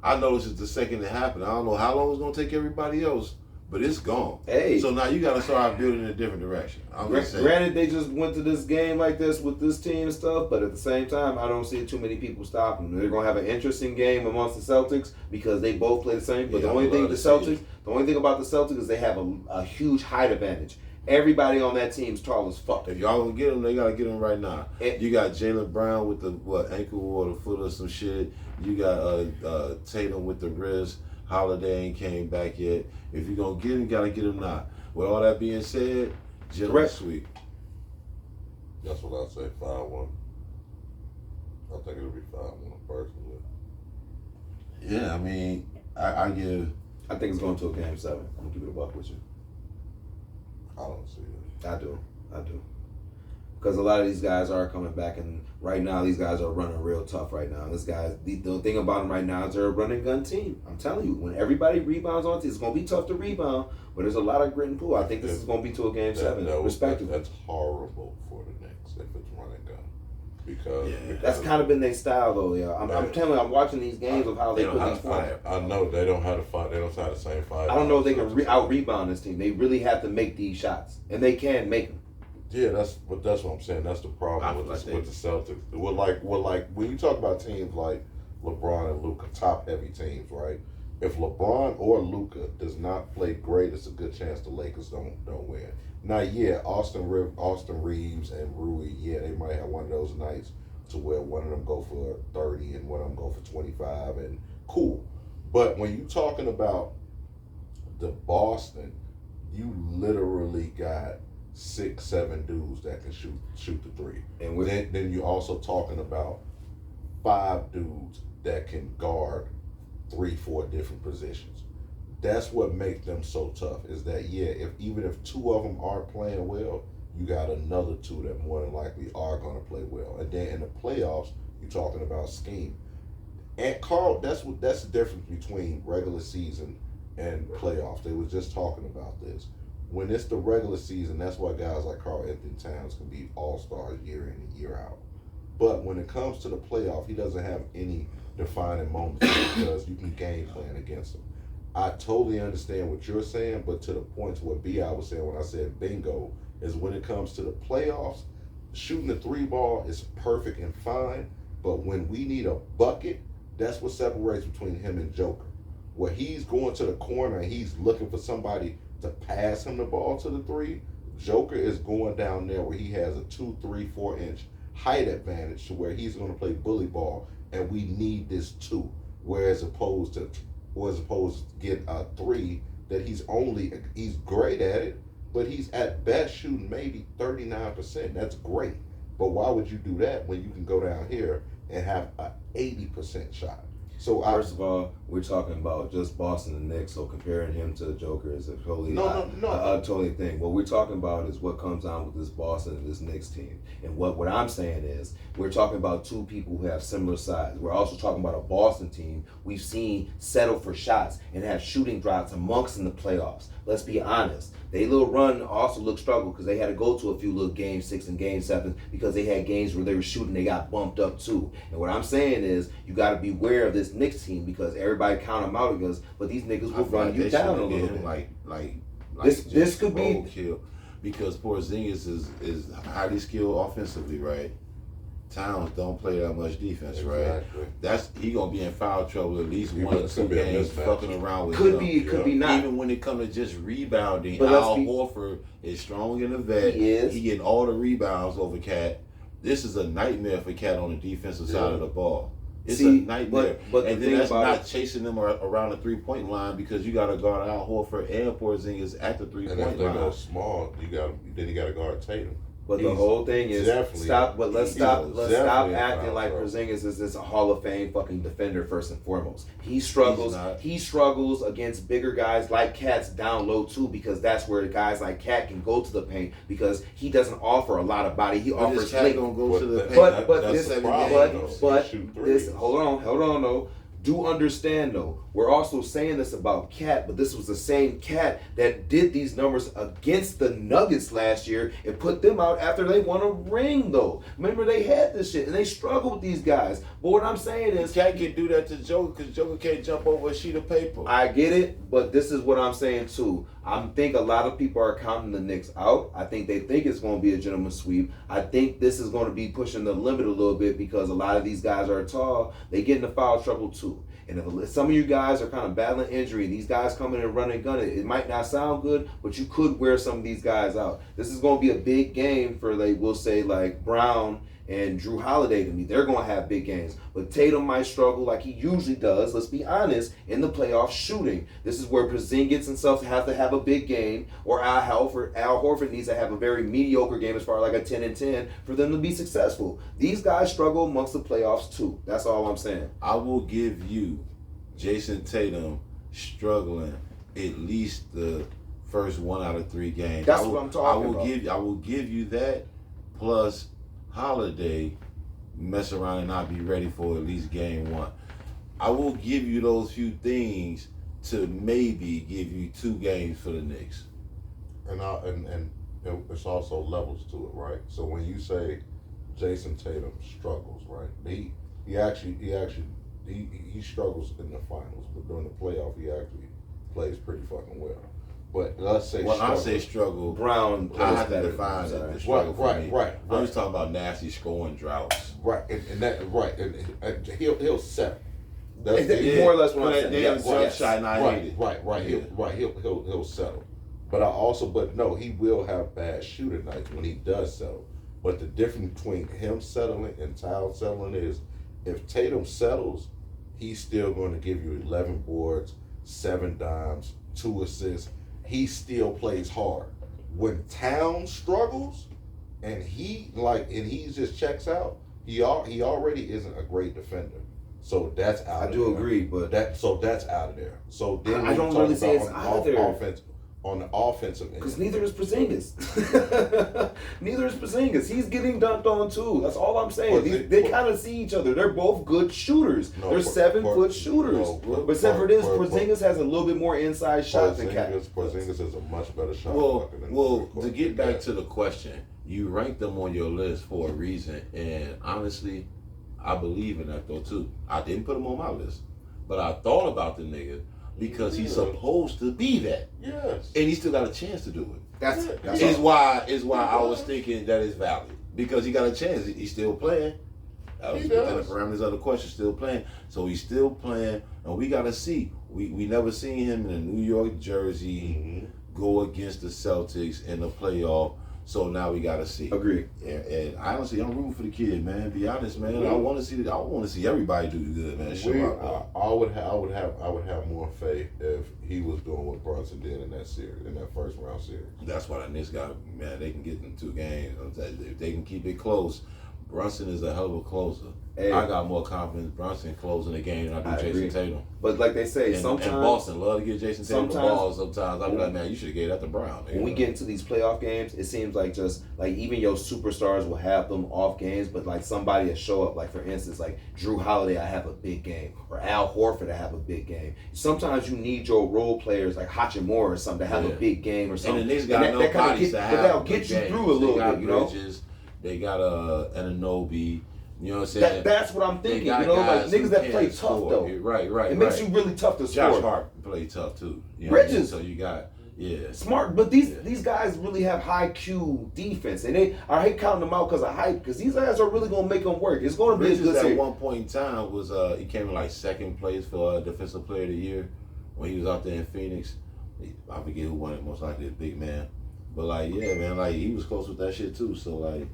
I noticed it the second it happened. I don't know how long it's gonna take everybody else, but it's gone. Hey. So now you gotta start building in a different direction. I'm just saying. Granted, they just went to this game like this with this team and stuff, but at the same time, I don't see too many people stopping them. They're gonna have an interesting game amongst the Celtics because they both play the same. But Yeah, the only I thing love the to see Celtics, it. the only thing about the Celtics is they have a huge height advantage. Everybody on that team's tall as fuck. If y'all gonna get them, they gotta get them right now. And- You got Jaylen Brown with the ankle or the foot or some shit. You got Tatum with the wrist. Holiday ain't came back yet. If you're gonna get him, you gotta get him now. With all that being said, gentlemen Correct. sweep. That's what I say. 5-1. I think it'll be 5-1 personally. Yeah, I mean, I give. I think it's going to a game 7. I'm gonna keep it a buck with you. I don't see it. I do. Because a lot of these guys are coming back, and right now these guys are running real tough right now. This guys, the thing about them right now is they're a running gun team. I'm telling you, when everybody rebounds on it, it's going to be tough to rebound, but there's a lot of grit and pull. I think this is going to be to a game 7, respectively. That's horrible for the Knicks if it's running gun. Because That's kind of been their style, though. Yeah, I'm telling you, I'm watching these games of how they put these points. I know they don't have to fight. They don't have the same fight. I don't know if they can out rebound this team. They really have to make these shots, and they can make them. Yeah, that's what I'm saying. That's the problem with the Celtics. Well, like when you talk about teams like LeBron and Luka, top heavy teams, right? If LeBron or Luka does not play great, it's a good chance the Lakers don't win. Now, yeah, Austin Reeves and Rui, yeah, they might have one of those nights to where one of them go for 30 and one of them go for 25, and cool. But when you're talking about the Boston, you literally got 6-7 dudes that can shoot the three, and then you're also talking about 5 dudes that can guard 3-4 different positions. That's what makes them so tough. Is that even if 2 of them aren't playing well, you got another 2 that more than likely are going to play well. And then in the playoffs, you're talking about scheme. And Carl, that's the difference between regular season and playoffs. They was just talking about this. When it's the regular season, that's why guys like Karl Anthony Towns can be all-stars year in and year out. But when it comes to the playoff, he doesn't have any defining moments because you can game plan against him. I totally understand what you're saying, but to the point to what B.I. was saying when I said bingo, is when it comes to the playoffs, shooting the 3 ball is perfect and fine, but when we need a bucket, that's what separates between him and Joker. Where he's going to the corner and he's looking for somebody to pass him the ball to the 3, Joker is going down there where he has a 2, 3, 4 inch height advantage to where he's going to play bully ball, and we need this 2. Whereas opposed to get a 3 that he's great at it, but he's at best shooting maybe 39%. That's great. But why would you do that when you can go down here and have an 80% shot? So first of all, we're talking about just Boston and Knicks, so comparing him to the Joker is a totally totally thing. What we're talking about is what comes on with this Boston and this Knicks team. And what I'm saying is we're talking about 2 people who have similar size. We're also talking about a Boston team we've seen settle for shots and have shooting drops amongst in the playoffs. Let's be honest. They little run also looked struggle because they had to go to a few little game 6 and game 7 because they had games where they were shooting, they got bumped up too. And what I'm saying is you got to be aware of this Knicks team because everybody count them out against, but these niggas will run you down a little bit. This could be kill because Porzingis is highly skilled offensively, right? Towns don't play that much defense, exactly. Right? He gonna be in foul trouble at least 1 or 2 games fucking around with could him. Could be not. Even when it comes to just rebounding, Al Horford is strong in the vet. He getting all the rebounds over Cat. This is a nightmare for Cat on the defensive side of the ball. It's a nightmare. But and then that's not chasing them around the 3-point line because you got to guard Al Horford and Porzingis at the 3-point line. And if they go small, you got to guard Tatum. But the whole thing is let's stop acting like Porzingis is this a Hall of Fame fucking defender first and foremost. He struggles against bigger guys like Cat's down low too because that's where guys like Cat can go to the paint because he doesn't offer a lot of body. He offers Cat gonna go to the paint. Hold on though. Do understand though, we're also saying this about Cat, but this was the same Cat that did these numbers against the Nuggets last year and put them out after they won a ring though. Remember they had this shit and they struggled with these guys. But what I'm saying is, Cat can do that to Joker because Joker can't jump over a sheet of paper. I get it, but this is what I'm saying too. I think a lot of people are counting the Knicks out. I think they think it's going to be a gentleman's sweep. I think this is going to be pushing the limit a little bit because a lot of these guys are tall. They get into foul trouble too. And if some of you guys are kind of battling injury, these guys coming and running and gunning, it might not sound good, but you could wear some of these guys out. This is going to be a big game for, like, we'll say, like Brown and Drew Holiday to me. They're going to have big games. But Tatum might struggle like he usually does, let's be honest, in the playoff shooting. This is where Porzingis and stuff have to have a big game, or Al Horford needs to have a very mediocre game as far as like a 10-10 for them to be successful. These guys struggle amongst the playoffs too. That's all I'm saying. I will give you Jason Tatum struggling at least the first 1 out of 3 games. That's what I'm talking about. I will give you that, plus Holiday mess around and not be ready for at least game 1. I will give you those few things to maybe give you 2 games for the Knicks. And it's also levels to it, right? So when you say Jason Tatum struggles, right? He actually struggles in the finals, but during the playoff he actually plays pretty fucking well. But let's say when I say struggle, Brown I have to better. define the struggle for me. Right. I'm just talking about nasty scoring droughts. Right, and he'll settle. That's more or less what I'm saying. He'll settle. But no, he will have bad shooting nights when he does settle. But the difference between him settling and Towns settling is, if Tatum settles, he's still going to give you 11 boards, 7 dimes, 2 assists. He still plays hard. When Towns struggles and he just checks out, he already isn't a great defender. So that's out of there. I do agree, but that's out of there. So then I don't really say it's either. On the offensive end. Because neither is Porzingis. Neither is Porzingis. He's getting dunked on too. That's all I'm saying. They kind of see each other. They're both good shooters. They're 7-foot shooters. But except for this, Porzingis has a little bit more inside shot than Cat. Porzingis is a much better shot. Well, to get back to the question, you rank them on your list for a reason, and honestly, I believe in that though too. I didn't put him on my list, but I thought about the nigga because he's supposed to be that. Yes. And he still got a chance to do it. That's why I was thinking that is valid. Because he got a chance. He's still playing. That was within the parameters of the question, still playing. So he's still playing, and we gotta see. We never seen him in a New York jersey go against the Celtics in the playoff. So now we gotta see. Agree. And honestly, I'm rooting for the kid, man. Be honest, man. I want to see everybody do good, man. I would have more faith if he was doing what Brunson did in that series, in that first round series. That's why the Knicks got, man. They can get in 2 games. If they can keep it close, Brunson is a hell of a closer. Hey, I got more confidence Brunson closing the game than I do Jason Tatum. But like they say, sometimes and Boston love to give Jason Tatum the ball. Sometimes I'm like, man, you should have gave that to Brown. When we get into these playoff games, it seems like just like even your superstars will have them off games, but like somebody will show up. Like for instance, like Drew Holiday, I have a big game, or Al Horford, I have a big game. Sometimes you need your role players like Hachimura or something to have a big game or something. And the Knicks got no bodies to have. But that'll get you through a little bit, you know. They got Anunoby. You know what I'm saying? That's what I'm thinking. You know, like niggas that play tough though. Right. It makes you really tough to score. Josh Hart play tough too. You know Bridges. So you got smart, but these guys really have high Q defense, and I hate counting them out because of hype. Because these guys are really gonna make them work. It's gonna be a good at series. one point in time was he came in like 2nd place for Defensive Player of the Year when he was out there in Phoenix. I forget who won it. Most likely a big man, but like man, like he was close with that shit too. So like.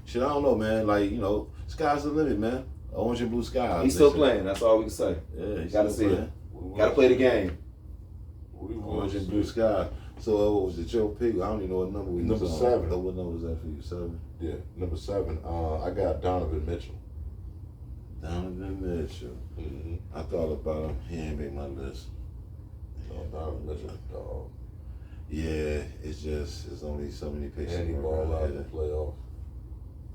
Shit, I don't know, man. Like, you know, sky's the limit, man. Orange and blue skies. He's still playing. That's all we can say. Yeah, he's gotta see it. Gotta play the game. Orange and blue sky. So, what was it, your pick? I don't even know what number we Number was on. 7. What number was that for you? 7? Yeah, number 7. I got Donovan Mitchell. Donovan Mitchell. Mm-hmm. I thought about him. He ain't make my list. Donovan Mitchell, dog. Yeah, it's only so many picks. And he ball out in the playoff.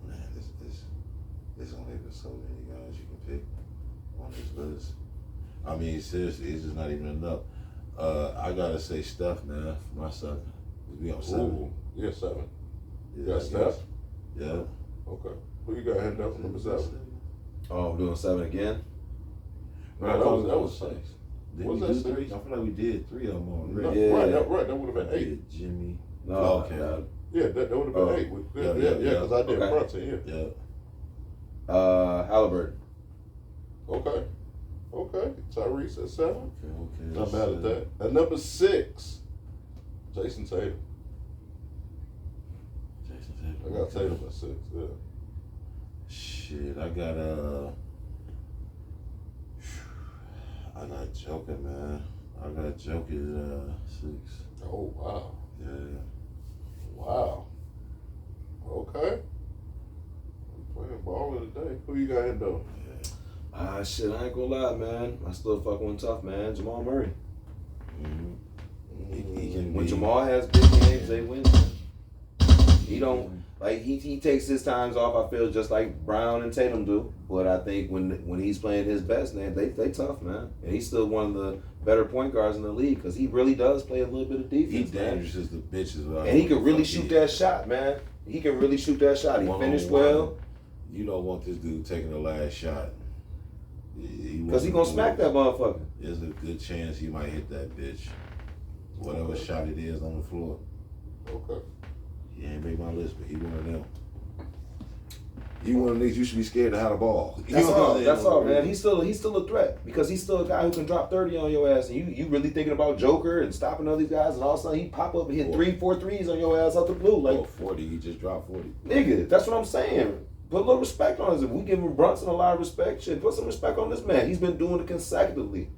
Man, there's only so many guys you can pick on this list. I mean, seriously, it's just not even enough. I gotta say Steph, man, for my 7. We on 7. Ooh, yeah, 7. You Yeah, got Steph? Yeah. Okay. Who you got heading up number 7? Oh, I'm doing 7 again. No, that was 6. Did Was we that do 6? 3? I feel like we did 3 of them No, already. Yeah. right. That would have been 8. Jimmy. No, Okay. Yeah, that would have been Oh. 8. Yeah, Yeah, because I did Okay. Brunson, yeah. Yeah. Halliburton. Okay. Tyrese at 7. Okay. Not mad at that. At number 6, Jason Tatum. Jason Tatum. I got Tatum at 6, yeah. Shit, I got Joker, man. I got Joker at 6. Oh, wow. Yeah. Wow. Okay. We playing ball today. Who you got in though? Shit, I ain't gonna lie, man. I still fucking with tough, man. Jamal Murray. Mm-hmm. He can When be- Jamal has big games, they win. Man. He don't like he takes his times off. I feel just like Brown and Tatum do. But I think when he's playing his best, man, they tough, man. And he's still one of the better point guards in the league because he really does play a little bit of defense. He's man. dangerous as the bitches. And he can really shoot that shot, man. He can really shoot that shot. He finished well. You don't want this dude taking the last shot. Because he gonna smack that motherfucker. There's a good chance he might hit that bitch. Whatever shot it is on the floor. Okay. He ain't made my list, but he one of them. He one of the niggas you should be scared to have the ball. You That's know what all. I'm saying? That's all, man. He's still a threat because he's still a guy who can drop 30 on your ass. And you really thinking about Joker and stopping all these guys, and all of a sudden he pop up and hit 3-4 threes on your ass out the blue. Like 40, he just dropped 40. nigga, that's what I'm saying. Put a little respect on us. If we give him Brunson a lot of respect, shit, put some respect on this man. He's been doing it consecutively.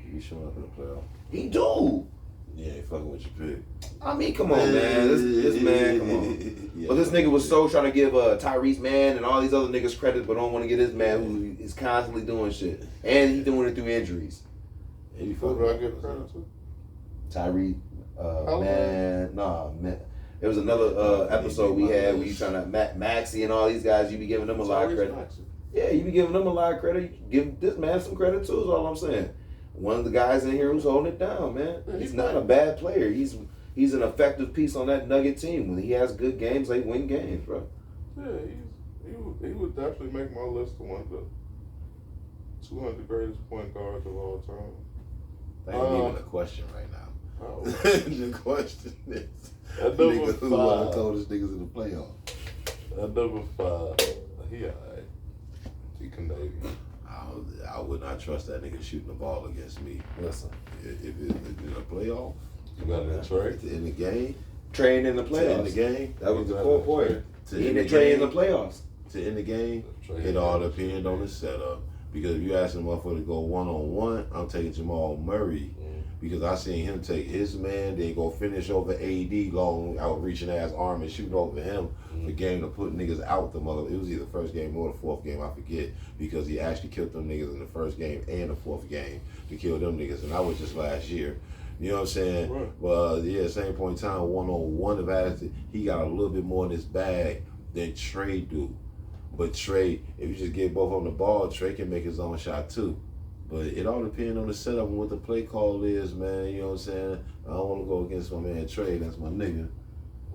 He be showing up in the playoff. He do. Yeah, he fucking with your pick. I mean, come on, man. This man, come on. Yeah, But this nigga was so trying to give Tyrese man and all these other niggas credit, but don't want to get his man who is constantly doing shit. And he's doing it through injuries. Yeah, he Who fucking do I with give us. credit to? Tyrese, Halliburton? man. There was another episode we had where you trying to Maxie and all these guys, you be giving them a lot of Tyrese credit. Maxey. Yeah, you be giving them a lot of credit. You give this man some credit too, is all I'm saying. One of the guys in here who's holding it down, man. Yeah, He's not a bad player. He's an effective piece on that Nugget team. When he has good games, they win games, bro. Yeah, he would definitely make my list of one of the 200 greatest point guards of all time. That ain't even a question right now. Oh. The question is, At number nigga, who one of the 5. coldest niggas in the playoff? At number 5, he alright. He Canadian. I would not trust that nigga shooting the ball against me. Listen, If it's in a playoff, You got it in Trey? in the game, Trey in the to playoffs. end the game, That was You the got core it, point. to He end didn't the Trey in the game, playoffs. to end the game, Trey it all depends on the setup. Because if you ask a motherfucker to go one-on-one, I'm taking Jamal Murray. Because I seen him take his man, then go finish over AD, long outreaching ass arm and shooting over him. The game to put niggas out the mother. It was either the first game or the fourth game, I forget. Because he actually killed them niggas in the first game and the fourth game to kill them niggas. And that was just last year. You know what I'm saying? Right. Well, yeah, same point in time, one-on-one advantage. He got a little bit more in his bag than Trey do. But Trey, if you just give both of them the ball, Trey can make his own shot too. But it all depends on the setup and what the play call is, man. You know what I'm saying? I don't want to go against my man Trey. That's my nigga.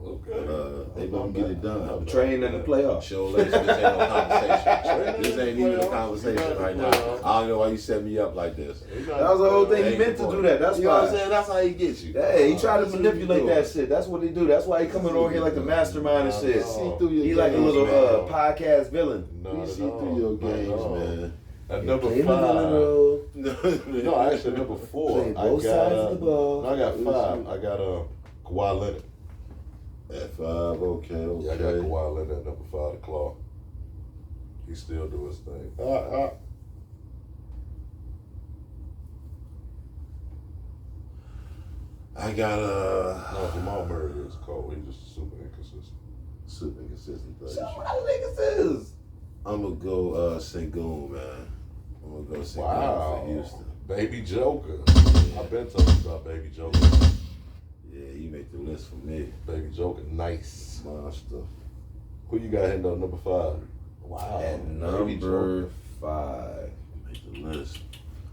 Okay. They gonna get it done. Trey in the playoffs. Show less. This ain't no conversation. This ain't even a conversation right now. I don't know why you set me up like this. That was the whole thing. He Ain't meant to the do point. that. That's You know what I'm why. saying? That's how he gets you. Hey, he tried to That's what manipulate he that do. shit. That's what he do. That's why he coming over here like the mastermind and shit. See through your He like a games, little man. podcast villain. Not We at see all. through your Not at games, all. man. At number Play 5. the No, actually number 4. Play both sides of the ball. No, I got 5. I got Kawhi Leonard. At 5, okay. Yeah, I got Kawhi Leonard at number 5, the Claw. He still do his thing. I got No, Jamal Murray is cold. He's just super inconsistent. super inconsistent. Show what that niggas is. I'm gonna go Sengun, man. I'm gonna go Sengun Wow. for Houston. Baby Joker. I've been talking about Baby Joker. Yeah, he made the list for me. Baby Joker, nice. Monster. Who you got hitting on number 5? Wow. At Baby Joker. number 5. Make the list.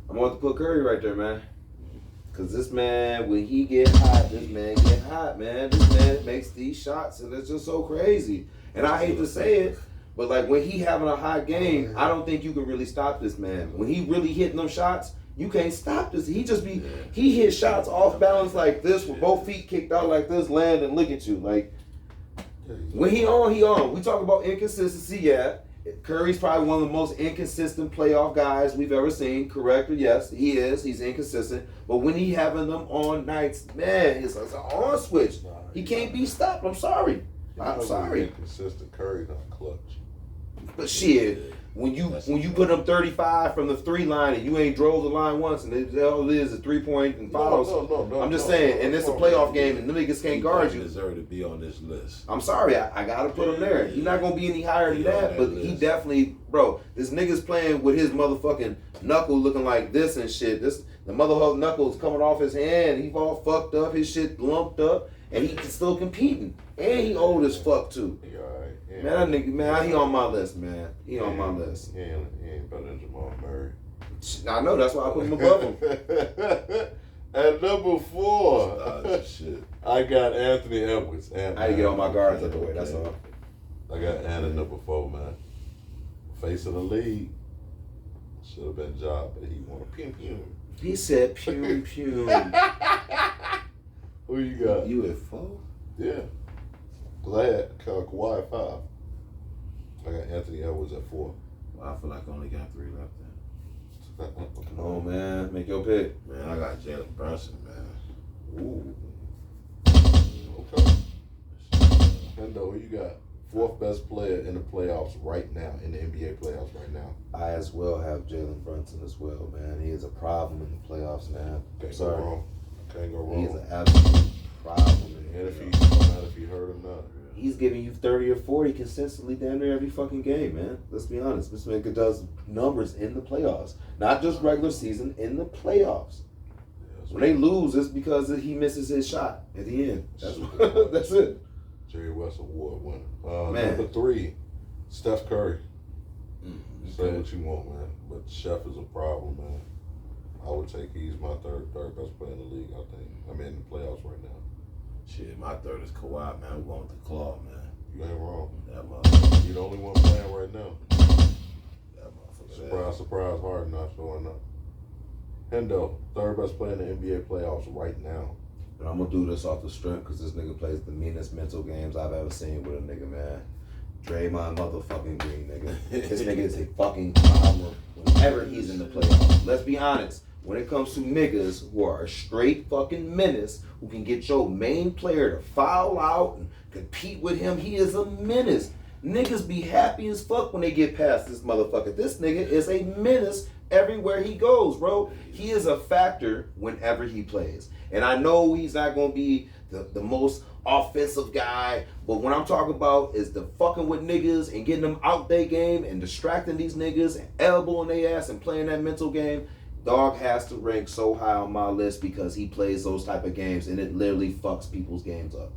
I'm going to put Curry right there, man. Because this man, when he get hot, this man get hot, man. This man makes these shots, and it's just so crazy. And I hate to say it, but like when he having a hot game, I don't think you can really stop this man. When he really hitting them shots, you can't stop this. He hit shots off balance like this with both feet kicked out like this, land and look at you. Like, when he on, he on. We talk about inconsistency, yeah. Curry's probably one of the most inconsistent playoff guys we've ever seen, correct? Or yes, he is. He's inconsistent. But when he having them on nights, man, it's an on switch. He can't be stopped. I'm sorry. I'm sorry. Inconsistent Curry not clutch. But shit, when you put up 35 from the 3 line and you ain't drove the line once and all it is 3-point and fouls. No, I'm just saying, and it's a playoff game and the niggas can't guard you. Deserve to be on this list. I'm sorry, I gotta put him there. He's not gonna be any higher than that, but he definitely, bro. This nigga's playing with his motherfucking knuckle looking like this and shit. The motherfucking knuckle's coming off his hand. He all fucked up. His shit lumped up, and he's still competing. And he old as fuck too. He all right. Man, that nigga, man, he on my list, man. He on my list. He ain't better than Jamal Murray. I know, that's why I put him above him. At number 4, Shit. I got Anthony Edwards. I had to get all my guards out the way, that's all. I got Anthony number 4, man. Face of the league. Should have been job, but he wanted pew pew. He said pew pew. Who you got? You at 4? Yeah. Glad Kawhi at 5. I got Anthony Edwards at 4. Well, I feel like I only got 3 left then. Come on, man. Make your pick. Man, I got Jalen Brunson, man. Ooh. Okay. Hendo, who you got? 4th best player in the playoffs right now, in the NBA playoffs right now. I as well have Jalen Brunson as well, man. He is a problem in the playoffs, man. Can't Sorry. go wrong. Can't go wrong. He is an absolute problem. And if he, no matter if he hurt or not. He's giving you 30 or 40 consistently damn near every fucking game, man. Let's be honest. This nigga does numbers in the playoffs. Not just regular season, in the playoffs. When they lose, it's because he misses his shot at the end. That's it. Jerry West Award winner. Man. Number 3, Steph Curry. Say Okay. what you want, man. But Chef is a problem, man. I would take he's my third best player in the league, I think. I mean, in the playoffs right now. Shit, my 3rd is Kawhi, man. I'm going with the Claw, man. You ain't wrong. That motherfucker. You're the only one playing right now. That motherfucker. Surprise, surprise, hard not showing up. Hendo, 3rd best player in the NBA playoffs right now. But I'm gonna do this off the strength because this nigga plays the meanest mental games I've ever seen with a nigga, man. Draymond motherfucking Green, nigga. This nigga is a fucking problem whenever he's in the playoffs. Let's be honest. When it comes to niggas who are a straight fucking menace, who can get your main player to foul out and compete with him, he is a menace. Niggas be happy as fuck when they get past this motherfucker. This nigga is a menace everywhere he goes, bro. He is a factor whenever he plays. And I know he's not going to be the most offensive guy, but what I'm talking about is the fucking with niggas and getting them out their game and distracting these niggas and elbowing their ass and playing that mental game. Dog has to rank so high on my list because he plays those type of games and it literally fucks people's games up.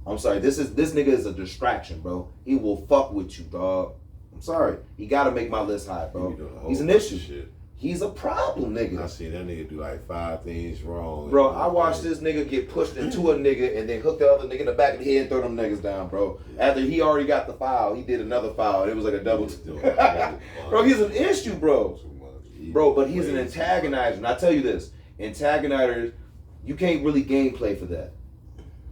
I'm sorry, this nigga is a distraction, bro. He will fuck with you, dog. I'm sorry. He gotta make my list high, bro. He's an issue. Shit. He's a problem, nigga. I seen that nigga do like 5 things wrong. Bro, I watched this nigga get pushed into a nigga and then hook the other nigga in the back of the head and throw them niggas down, bro. After he already got the foul, he did another foul. It was like a double. Bro, he's an issue, bro. Bro, but he's an antagonizer. And I tell you this, antagonizers, you can't really gameplay for that.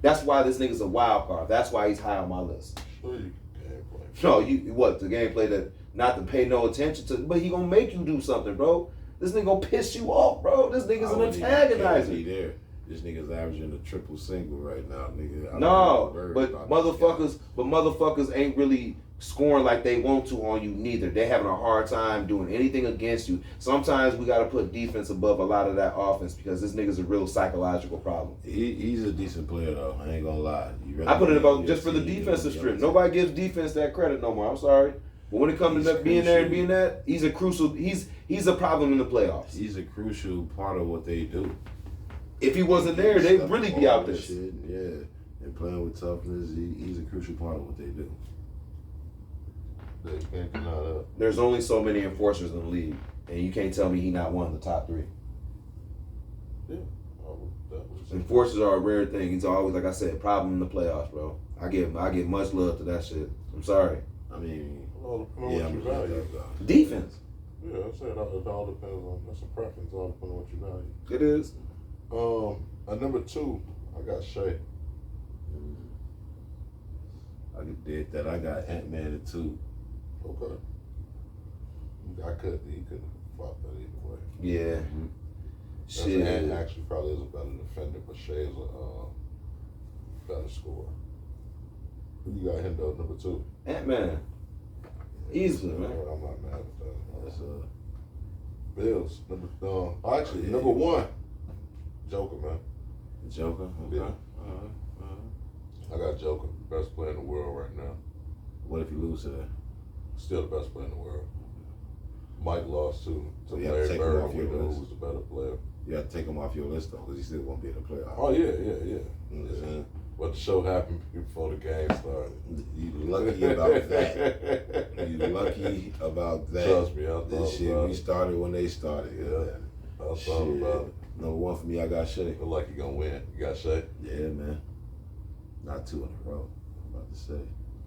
That's why this nigga's a wild card. That's why he's high on my list. Sure you can play. No, the gameplay that not to pay no attention to, but he gonna make you do something, bro. This nigga gonna piss you off, bro. This nigga's an antagonizer. There. This nigga's averaging a triple single right now, nigga. No, but motherfuckers ain't really scoring like they want to on you neither. They having a hard time doing anything against you. Sometimes we gotta put defense above a lot of that offense because this nigga's a real psychological problem. He's a decent player though. I ain't gonna lie. I put it about just for the defensive strip. Nobody gives defense that credit no more. I'm sorry. But when it comes to being there and being that, he's a crucial. He's a problem in the playoffs. He's a crucial part of what they do. If he wasn't there, they'd really be out this. Shit. Yeah, and playing with toughness, he's a crucial part of what they do. They can't deny that. There's only so many enforcers in the league. And you can't tell me he not one of the top 3. Yeah. Enforcers are a rare thing. He's always, like I said, problem in the playoffs, bro. I give much love to that shit. I'm sorry. I mean, Well, yeah, what you value. Defense. Yeah, I said it all depends on. That's a preference. All depends on what you value. It is. At number 2, I got Shea. I did that. I got Ant-Man at 2. Okay. He couldn't have fought that either way. Yeah. Shit. Ant actually probably is a better defender, but Shea is a better scorer. Who you got him though, number 2? Ant-Man. Easily, man. I'm not mad at that. That's Bills. Number 1. Joker, man. Joker. Okay. Yeah. I got Joker, best player in the world right now. What if you lose to that? Still the best player in the world. Mike lost to So you have to Larry take him Bird, off your who list. was the better player. You have to take him off your list though, because he still won't be in the playoffs. Oh yeah. Mhm. But the show happened before the game started. You lucky about that. You lucky about that. Trust me, I thought This shit, about we it. started when they started. Yeah. I thought Shit. about it. Number 1 for me, I got Shea. Feel like you're gonna win. You got Shea. Yeah, man. Not 2 in a row. I'm about to say.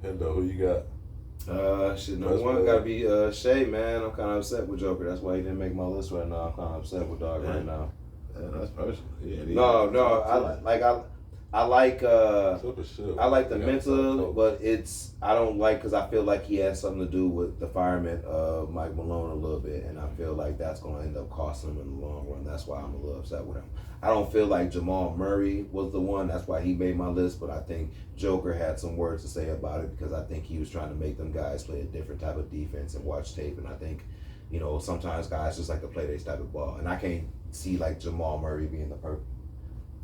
Hendo, who you got? Number 1 gotta be Shea, man. I'm kind of upset with Joker. That's why he didn't make my list right now. I'm kind of upset with Dog right now. Yeah, that's personal. Yeah, No, I like the mental, but I don't like because I feel like he has something to do with the fireman of Mike Malone a little bit, and I feel like that's going to end up costing him in the long run. That's why I'm a little upset with him. I don't feel like Jamal Murray was the one. That's why he made my list, but I think Joker had some words to say about it because I think he was trying to make them guys play a different type of defense and watch tape, and I think, sometimes guys just like to play this type of ball, and I can't see like Jamal Murray being the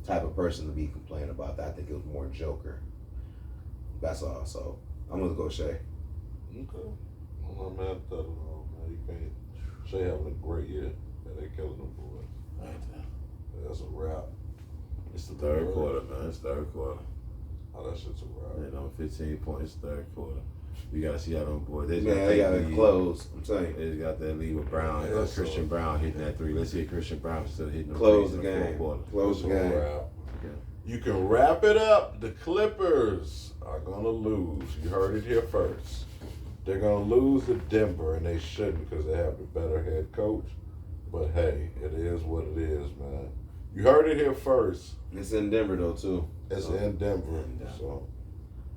type of person to be complaining about that. I think it was more Joker. That's all. So I'm gonna go Shea. Okay. I'm not mad at that at all, man. You can't. Shea having a great year. Yeah, they killing them boys. Right there. That's a wrap. It's the third quarter, man. It's third quarter. Oh, that shit's a wrap. They're on 15 points, third quarter. We got to see how them boys. They got to close. I'm telling you. They just got that lead with Brown. Yeah, Christian Brown hitting that 3. Let's see if Christian Brown still hitting the Close threes the in the game. fourth quarter. Close the game. Wrap. You can wrap it up. The Clippers are gonna lose. You heard it here first. They're gonna lose to Denver, and they shouldn't because they have the better head coach. But hey, it is what it is, man. You heard it here first. It's in Denver though too. It's in Denver. So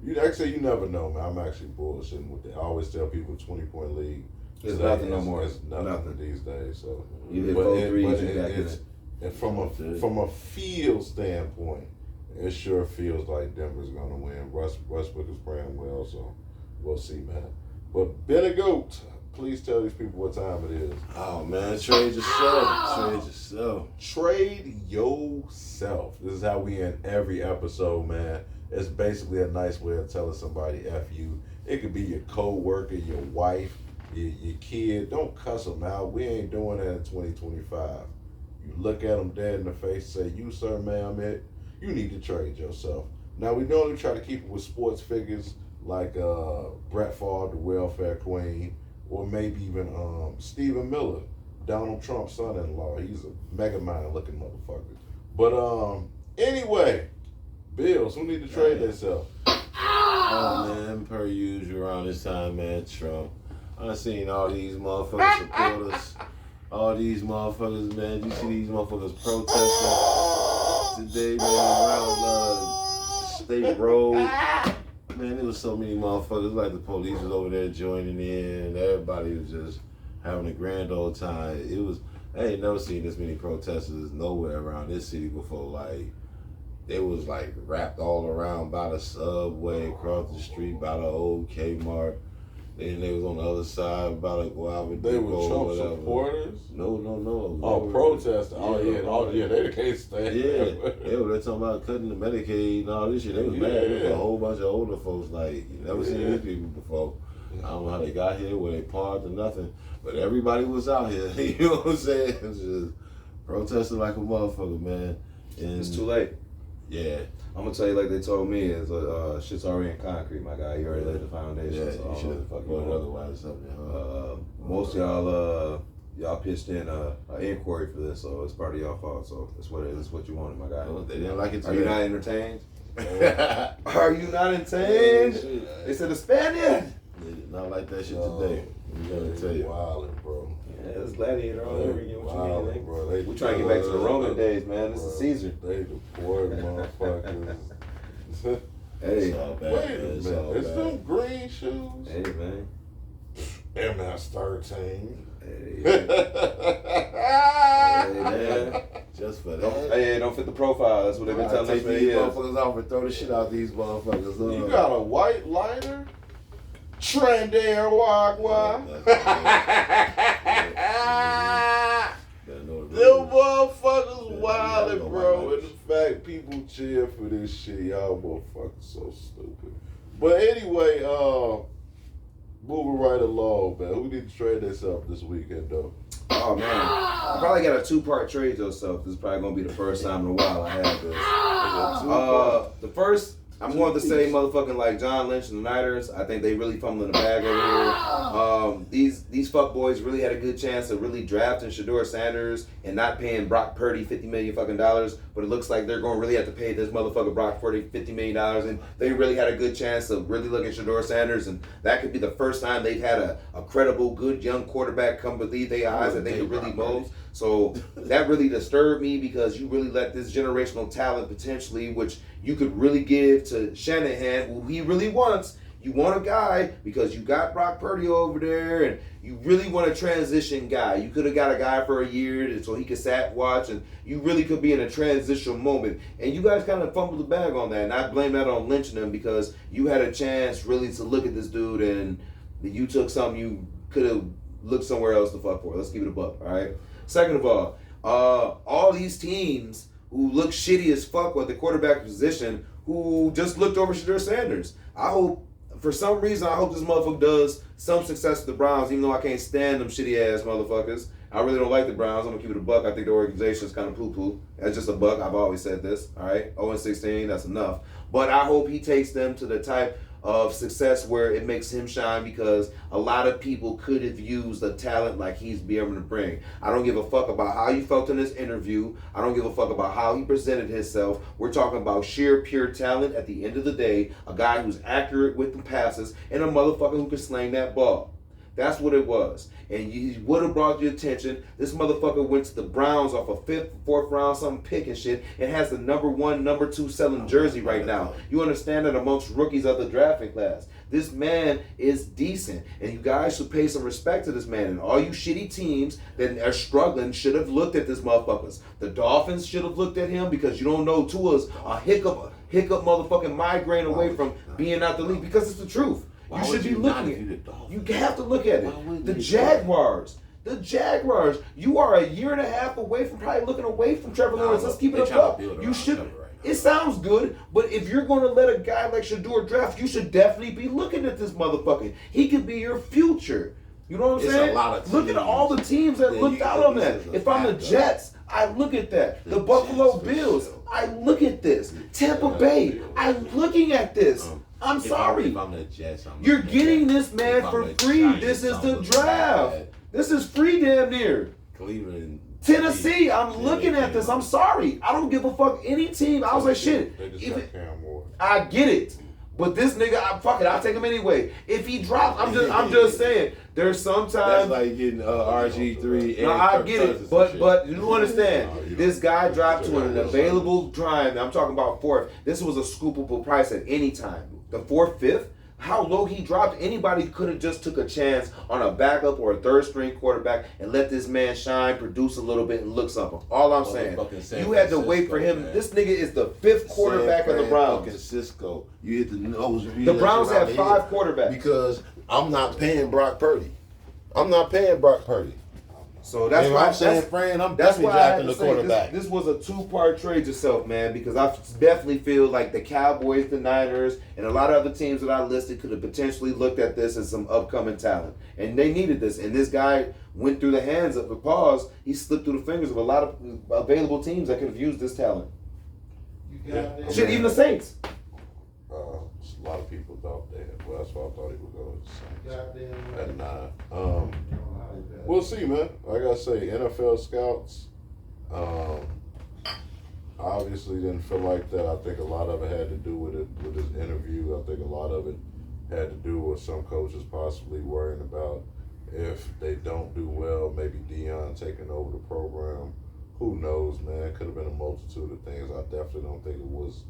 you actually you never know, man. I'm actually bullshitting with that. I always tell people 20-point league. It's nothing no more. It's nothing these days. So You hit 4 threes, you back in it's it. and from a field standpoint, it sure feels like Denver's gonna win. Westbrook is playing well, so we'll see, man. But Billy Goat, please tell these people what time it is. Oh, man. Trade yourself. Trade yourself. Trade yourself. This is how we end every episode, man. It's basically a nice way of telling somebody F you. It could be your co-worker, your wife, your kid. Don't cuss them out. We ain't doing that in 2025. You look at them dead in the face and say, you, sir, ma'am, you need to trade yourself. Now, we normally try to keep it with sports figures like Brett Favre, the welfare queen, or maybe even Stephen Miller, Donald Trump's son-in-law. He's a mega mind looking motherfucker. But anyway, Bills, who need to trade themselves? Oh, man. Per usual around this time, man, Trump. I seen all these motherfuckers supporters. All these motherfuckers, man. You see these motherfuckers protesting today, man, around State Road. Man, there was so many motherfuckers. Like the police was over there joining in, and everybody was just having a grand old time. I ain't never seen this many protesters nowhere around this city before. Like, they was like wrapped all around by the subway, across the street, by the old Kmart. And they was on the other side by the Guava. They were Trump supporters? No. Oh, protesters. Yeah, They the case stand. Yeah, they're talking about cutting the Medicaid and all this shit. They was mad. There was a whole bunch of older folks, like, you never seen these people before. I don't know how they got here, where they parked or nothing. But everybody was out here. You know what I'm saying? It was just protesting like a motherfucker, man. And It's too late. yeah. I'm gonna tell you like they told me is shit's already in concrete, my guy. You already laid the foundation. Yeah, so you should have fuck voted otherwise or something. most y'all y'all pitched in an inquiry for this, so it's part of y'all fault. So that's what it is. What you wanted, my guy. Well, they didn't like it Are you today. not entertained? Are you not entertained? They said a Spaniard. They did not like that shit today. I'm gonna tell you. Wildin', bro. Yeah, it's gladiator all over again. What you mean, Wildin', man? bro. We trying to get back to the Roman days, man. This is Caesar. They deployed motherfuckers. Hey, It's all bad, Wait a man. It's minute. all It's bad. them green shoes. hey, man. MS-13. Hey, Hey, man. Just for Don't, that. hey, don't fit the profile. That's what they've been I telling me take for these years. motherfuckers off and throw the shit out these motherfuckers. You got a white lighter? Trendair Wagwa. Better know the Them rules. motherfuckers Yeah, wildin', yeah, bro. yeah. And the fact people cheer for this shit, y'all motherfuckers so stupid. But anyway, moving right along, man. Who need to trade this up this weekend, though? Oh, man. I probably got a 2-part trade yourself. This is probably going to be the first time in a while I had this. The first, I'm going to say motherfucking like John Lynch and the Niners. I think they really fumbling the bag over here. These fuck boys really had a good chance of really drafting Shador Sanders and not paying Brock Purdy $50 million fucking dollars. But it looks like they're going to really have to pay this motherfucker Brock Purdy $50 million dollars. And they really had a good chance of really looking at Shador Sanders. And that could be the first time they've had a credible, good young quarterback come believe their eyes that they could really mold. So that really disturbed me because you really let this generational talent potentially, which you could really give to Shanahan, who he really wants. You want a guy because you got Brock Purdy over there and you really want a transition guy. You could have got a guy for a year so he could sat watch and you really could be in a transitional moment. And you guys kind of fumbled the bag on that. And I blame that on Lynch and them because you had a chance really to look at this dude and you took something you could have looked somewhere else to fuck for. Let's keep it a buck, all right? Second of all these teams who look shitty as fuck with the quarterback position who just looked over Shador Sanders. I hope, for some reason, I hope this motherfucker does some success with the Browns, even though I can't stand them shitty ass motherfuckers. I really don't like the Browns. I'm gonna keep it a buck. I think the organization is kind of poo-poo. That's just a buck. I've always said this, all right? 0-16, that's enough. But I hope he takes them to the type of success where it makes him shine because a lot of people could have used a talent like he's be able to bring. I don't give a fuck about how you felt in this interview. I don't give a fuck about how he presented himself. We're talking about sheer, pure talent at the end of the day, a guy who's accurate with the passes, and a motherfucker who can sling that ball. That's what it was. And you would have brought your attention. This motherfucker went to the Browns off a 5th, 4th round, something pick and shit, and has the number 1, number 2 selling jersey right now. You understand that amongst rookies of the drafting class. This man is decent, and you guys should pay some respect to this man. And all you shitty teams that are struggling should have looked at this motherfuckers. The Dolphins should have looked at him because you don't know Tua's a hiccup motherfucking migraine away from being out the league because it's the truth. Why You would should be you not looking if at you it. the Dolphins? You have to look at Why it. wouldn't The you? Jaguars. You are a year and a half away from probably looking away from Trevor Nah, Lawrence. Let's keep they it trying up. to build You around should. Trevor right It sounds good, but if you're going to let a guy like Shador draft, you should definitely be looking at this motherfucker. He could be your future. You know what I'm It's saying? a lot of Look at teams. all the teams that Yeah, looked you out can on look that. at the If I'm the fact, though. Jets, I look at that. The The Buffalo Jets, for Bills, sure. I look at this. Tampa Bay, I'm looking at this. I'm sorry. If I'm the Jets, I'm You're looking at getting that. this man If I'm for the free. Giants, This is I'm the looking draft. at This is free damn near. Cleveland. Tennessee, I'm Yeah, looking at this. I'm sorry. I don't give a fuck any team. I was like, shit. They just If got it, Cam Moore. I get it. But this nigga, fuck it, I'll take him anyway. If he drops, I'm just saying. There's That's sometimes. like getting RG3. No, I get it, but you understand. No, you This don't. guy dropped to You an don't. available time. I'm talking about 4th. This was a scoopable price at any time. The 4th, 5th. How low he dropped, anybody could have just took a chance on a backup or a 3rd string quarterback and let this man shine, produce a little bit, and look something. All I'm saying, Motherfucking San you had to wait for him. Francisco, man. This nigga is the 5th quarterback of the Browns. Cisco. You hit the nose. The Browns have 5 quarterbacks. Because I'm not paying Brock Purdy. I'm not paying Brock Purdy. So that's And why I'm saying, friend, I'm that's definitely why I had drafting to the say quarterback. this was a 2-part trade yourself, man, because I definitely feel like the Cowboys, the Niners, and a lot of other teams that I listed could have potentially looked at this as some upcoming talent. And they needed this. And this guy went through the hands of the paws. He slipped through the fingers of a lot of available teams that could have used this talent. Shit, even the Saints. A lot of people thought that. Well, that's why I thought he would go to the Saints at 9. We'll see, man. Like I say, NFL scouts obviously didn't feel like that. I think a lot of it had to do with his interview. I think a lot of it had to do with some coaches possibly worrying about if they don't do well, maybe Dion taking over the program. Who knows, man? It could have been a multitude of things. I definitely don't think it was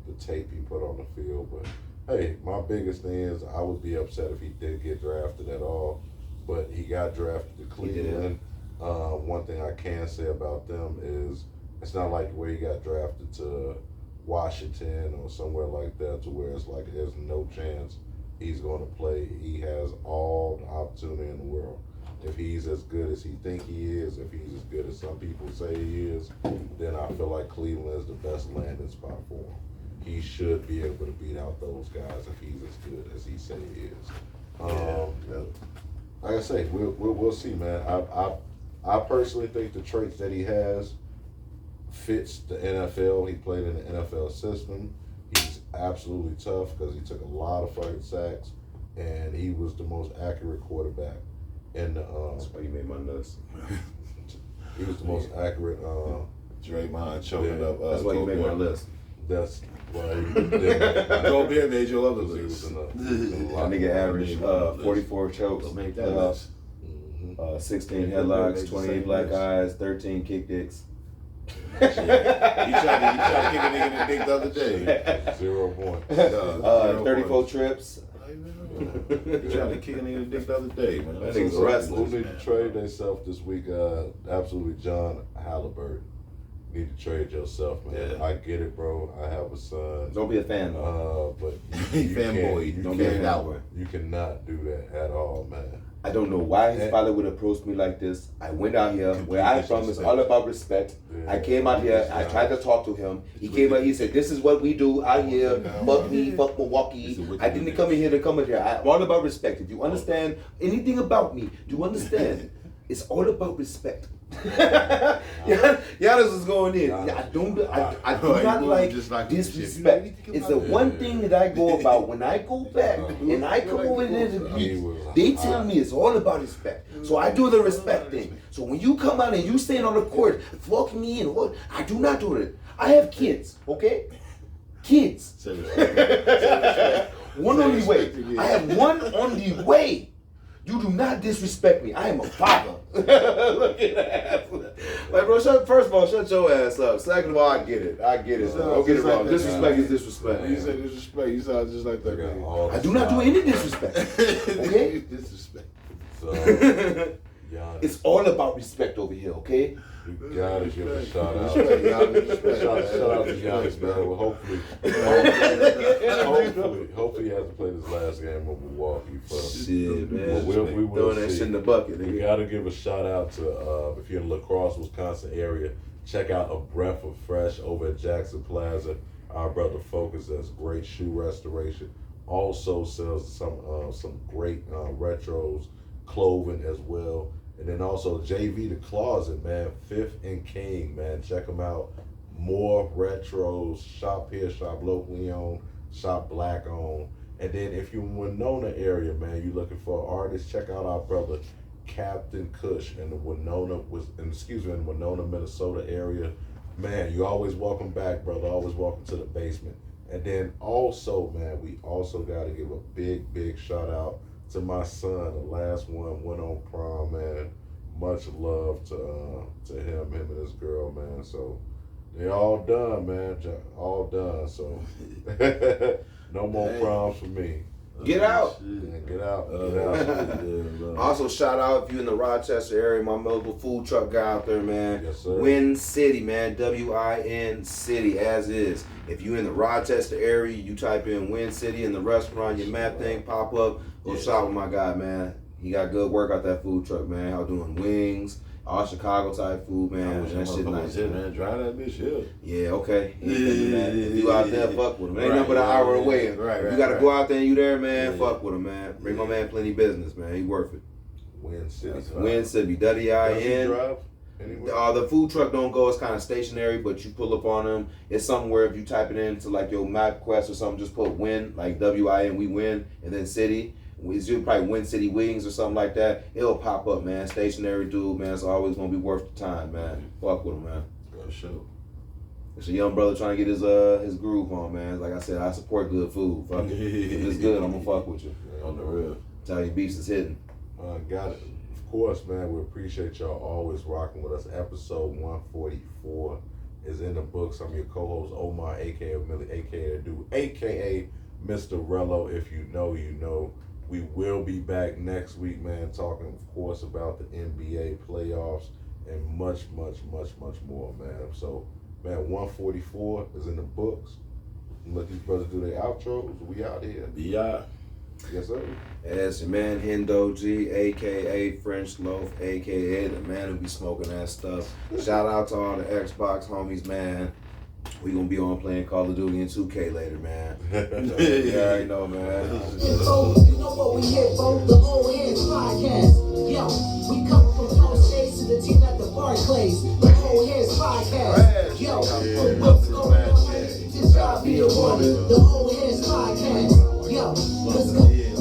the tape he put on the field. But, hey, my biggest thing is I would be upset if he did get drafted at all. But he got drafted to Cleveland. One thing I can say about them is it's not like where he got drafted to Washington or somewhere like that to where it's like there's no chance he's going to play. He has all the opportunity in the world. If he's as good as he think he is, if he's as good as some people say he is, then I feel like Cleveland is the best landing spot for him. He should be able to beat out those guys if he's as good as he say he is. Like I say, we'll see, man. I personally think the traits that he has fits the NFL. He played in the NFL system. He's absolutely tough because he took a lot of fucking sacks, and he was the most accurate quarterback in the. That's why you made my nuts. He was the most accurate. Draymond choking up. That's why you made my list. That's why he did. Gobert made your other He was list. in That nigga averaged 44 chokes, Don't make that list. 16 headlocks, 28 black eyes, 13 kick dicks. You tried to kick a nigga in the dick the other day. 0 points. 34 trips. You tried to kick a nigga in the dick the other day, man. That nigga's wrestling. Who need to trade themselves this week? Absolutely, John Halliburton. Need to trade yourself, man. Yeah. I get it, bro. I have a son. Don't be a fan, though. But Fanboy. Don't get it out. You cannot do that at all, man. I don't know why his father would approach me like this. I went out here where I'm from. It's all about respect. Yeah. I came out here. I tried to talk to him. He came out. He said, "This is what we do out here. Fuck me. Fuck Milwaukee. I didn't come in here to come in here. I'm all about respect. If you understand anything about me, do you understand? It's all about respect." Giannis was going in. I do not like disrespect. It's the one thing that I go about when I go back and I come over to interviews. They tell me it's all about respect. So I do the respect thing. So when you come out and you stand on the court, fuck me and what, I do not do it. I have kids, okay? Kids. One only way. I have one only way. You do not disrespect me. I am a father. Look at that. Like, bro, first of all, shut your ass up. Second of all, I get it. Don't get it wrong. Disrespect is disrespect. You said disrespect. You sound just like that guy. I do not do any disrespect. Okay? Disrespect. So, It's all about respect over here, okay? you gotta give a shout out. Respect, Giannis. Shout out to Giannis, man. Well, hopefully he has to play this last game with Milwaukee. Shit, man. We will throwing that see. shit in the bucket. We Nigga. gotta give a shout out to if you're in La Crosse, Wisconsin area, check out A Breath of Fresh over at Jackson Plaza. Our brother Focus does great shoe restoration. Also sells some great retros, clothing as well. And then also JV The Closet, man, Fifth and King, man. Check them out. More retros. Shop here, shop locally owned, shop black owned. And then if you're in Winona area, man, you're looking for artists, check out our brother Captain Kush in the Winona, Minnesota area. Man, you're always welcome back, brother. Always welcome to the basement. And then also, man, we also got to give a big shout out to my son. The last one went on prom, man. Much love to him and his girl, man. So they all done, man. All done. So no more proms for me. Get out. Yeah, get out. Also, shout out if you're in the Rochester area, my mobile food truck guy out there, man. Yes, sir. Win City, man. WIN City, as is. If you're in the Rochester area, you type in Win City in the restaurant, your map thing pop up. Go shop with my guy, man. He got good work out that food truck, man. How doing wings, all Chicago type food, man. That shit nice, man. Drive that bitch here. Yeah, okay. If you out there, fuck with him. Ain't nothing but an hour away. Right, If you gotta go out there and you there, man, fuck with him, man. Bring my man plenty business, man. He worth it. Win City. Win City, Does he WIN. drive anywhere? The food truck don't go. It's kind of stationary, but you pull up on them. It's somewhere if you type it into like your MapQuest or something, just put win, like WIN, we win, and then city. It's usually probably Win City Wings or something like that. It'll pop up, man. Stationary dude, man. It's always gonna be worth the time, man. Fuck with him, man. For sure. It's a young brother trying to get his groove on, man. Like I said, I support good food. Fuck it. If it's good, I'm gonna fuck with you. On the real. Italian beefs is hitting. Got it. Of course, man. We appreciate y'all always rocking with us. Episode 144 is in the books. I'm your co-host Omar, aka Millie, aka Dude, aka Mr. Rello. If you know, you know. We will be back next week, man, talking, of course, about the NBA playoffs and much, much, much, much more, man. So, man, 144 is in the books. Let these brothers do their outros. We out here. B.I. Yes, sir. That's your man Hendo G, aka French Loaf, aka the man who be smoking that stuff. Shout out to all the Xbox homies, man. We gonna be on playing Call of Duty and 2K later, man. You already know, man. Info, you know what we here for? The Old Heads podcast. Yo, we come from Coast States to the team at the Barclays. The Old Heads podcast. Yo, from what's going on? This job be a woman. The Old Heads podcast. Yo, let's go.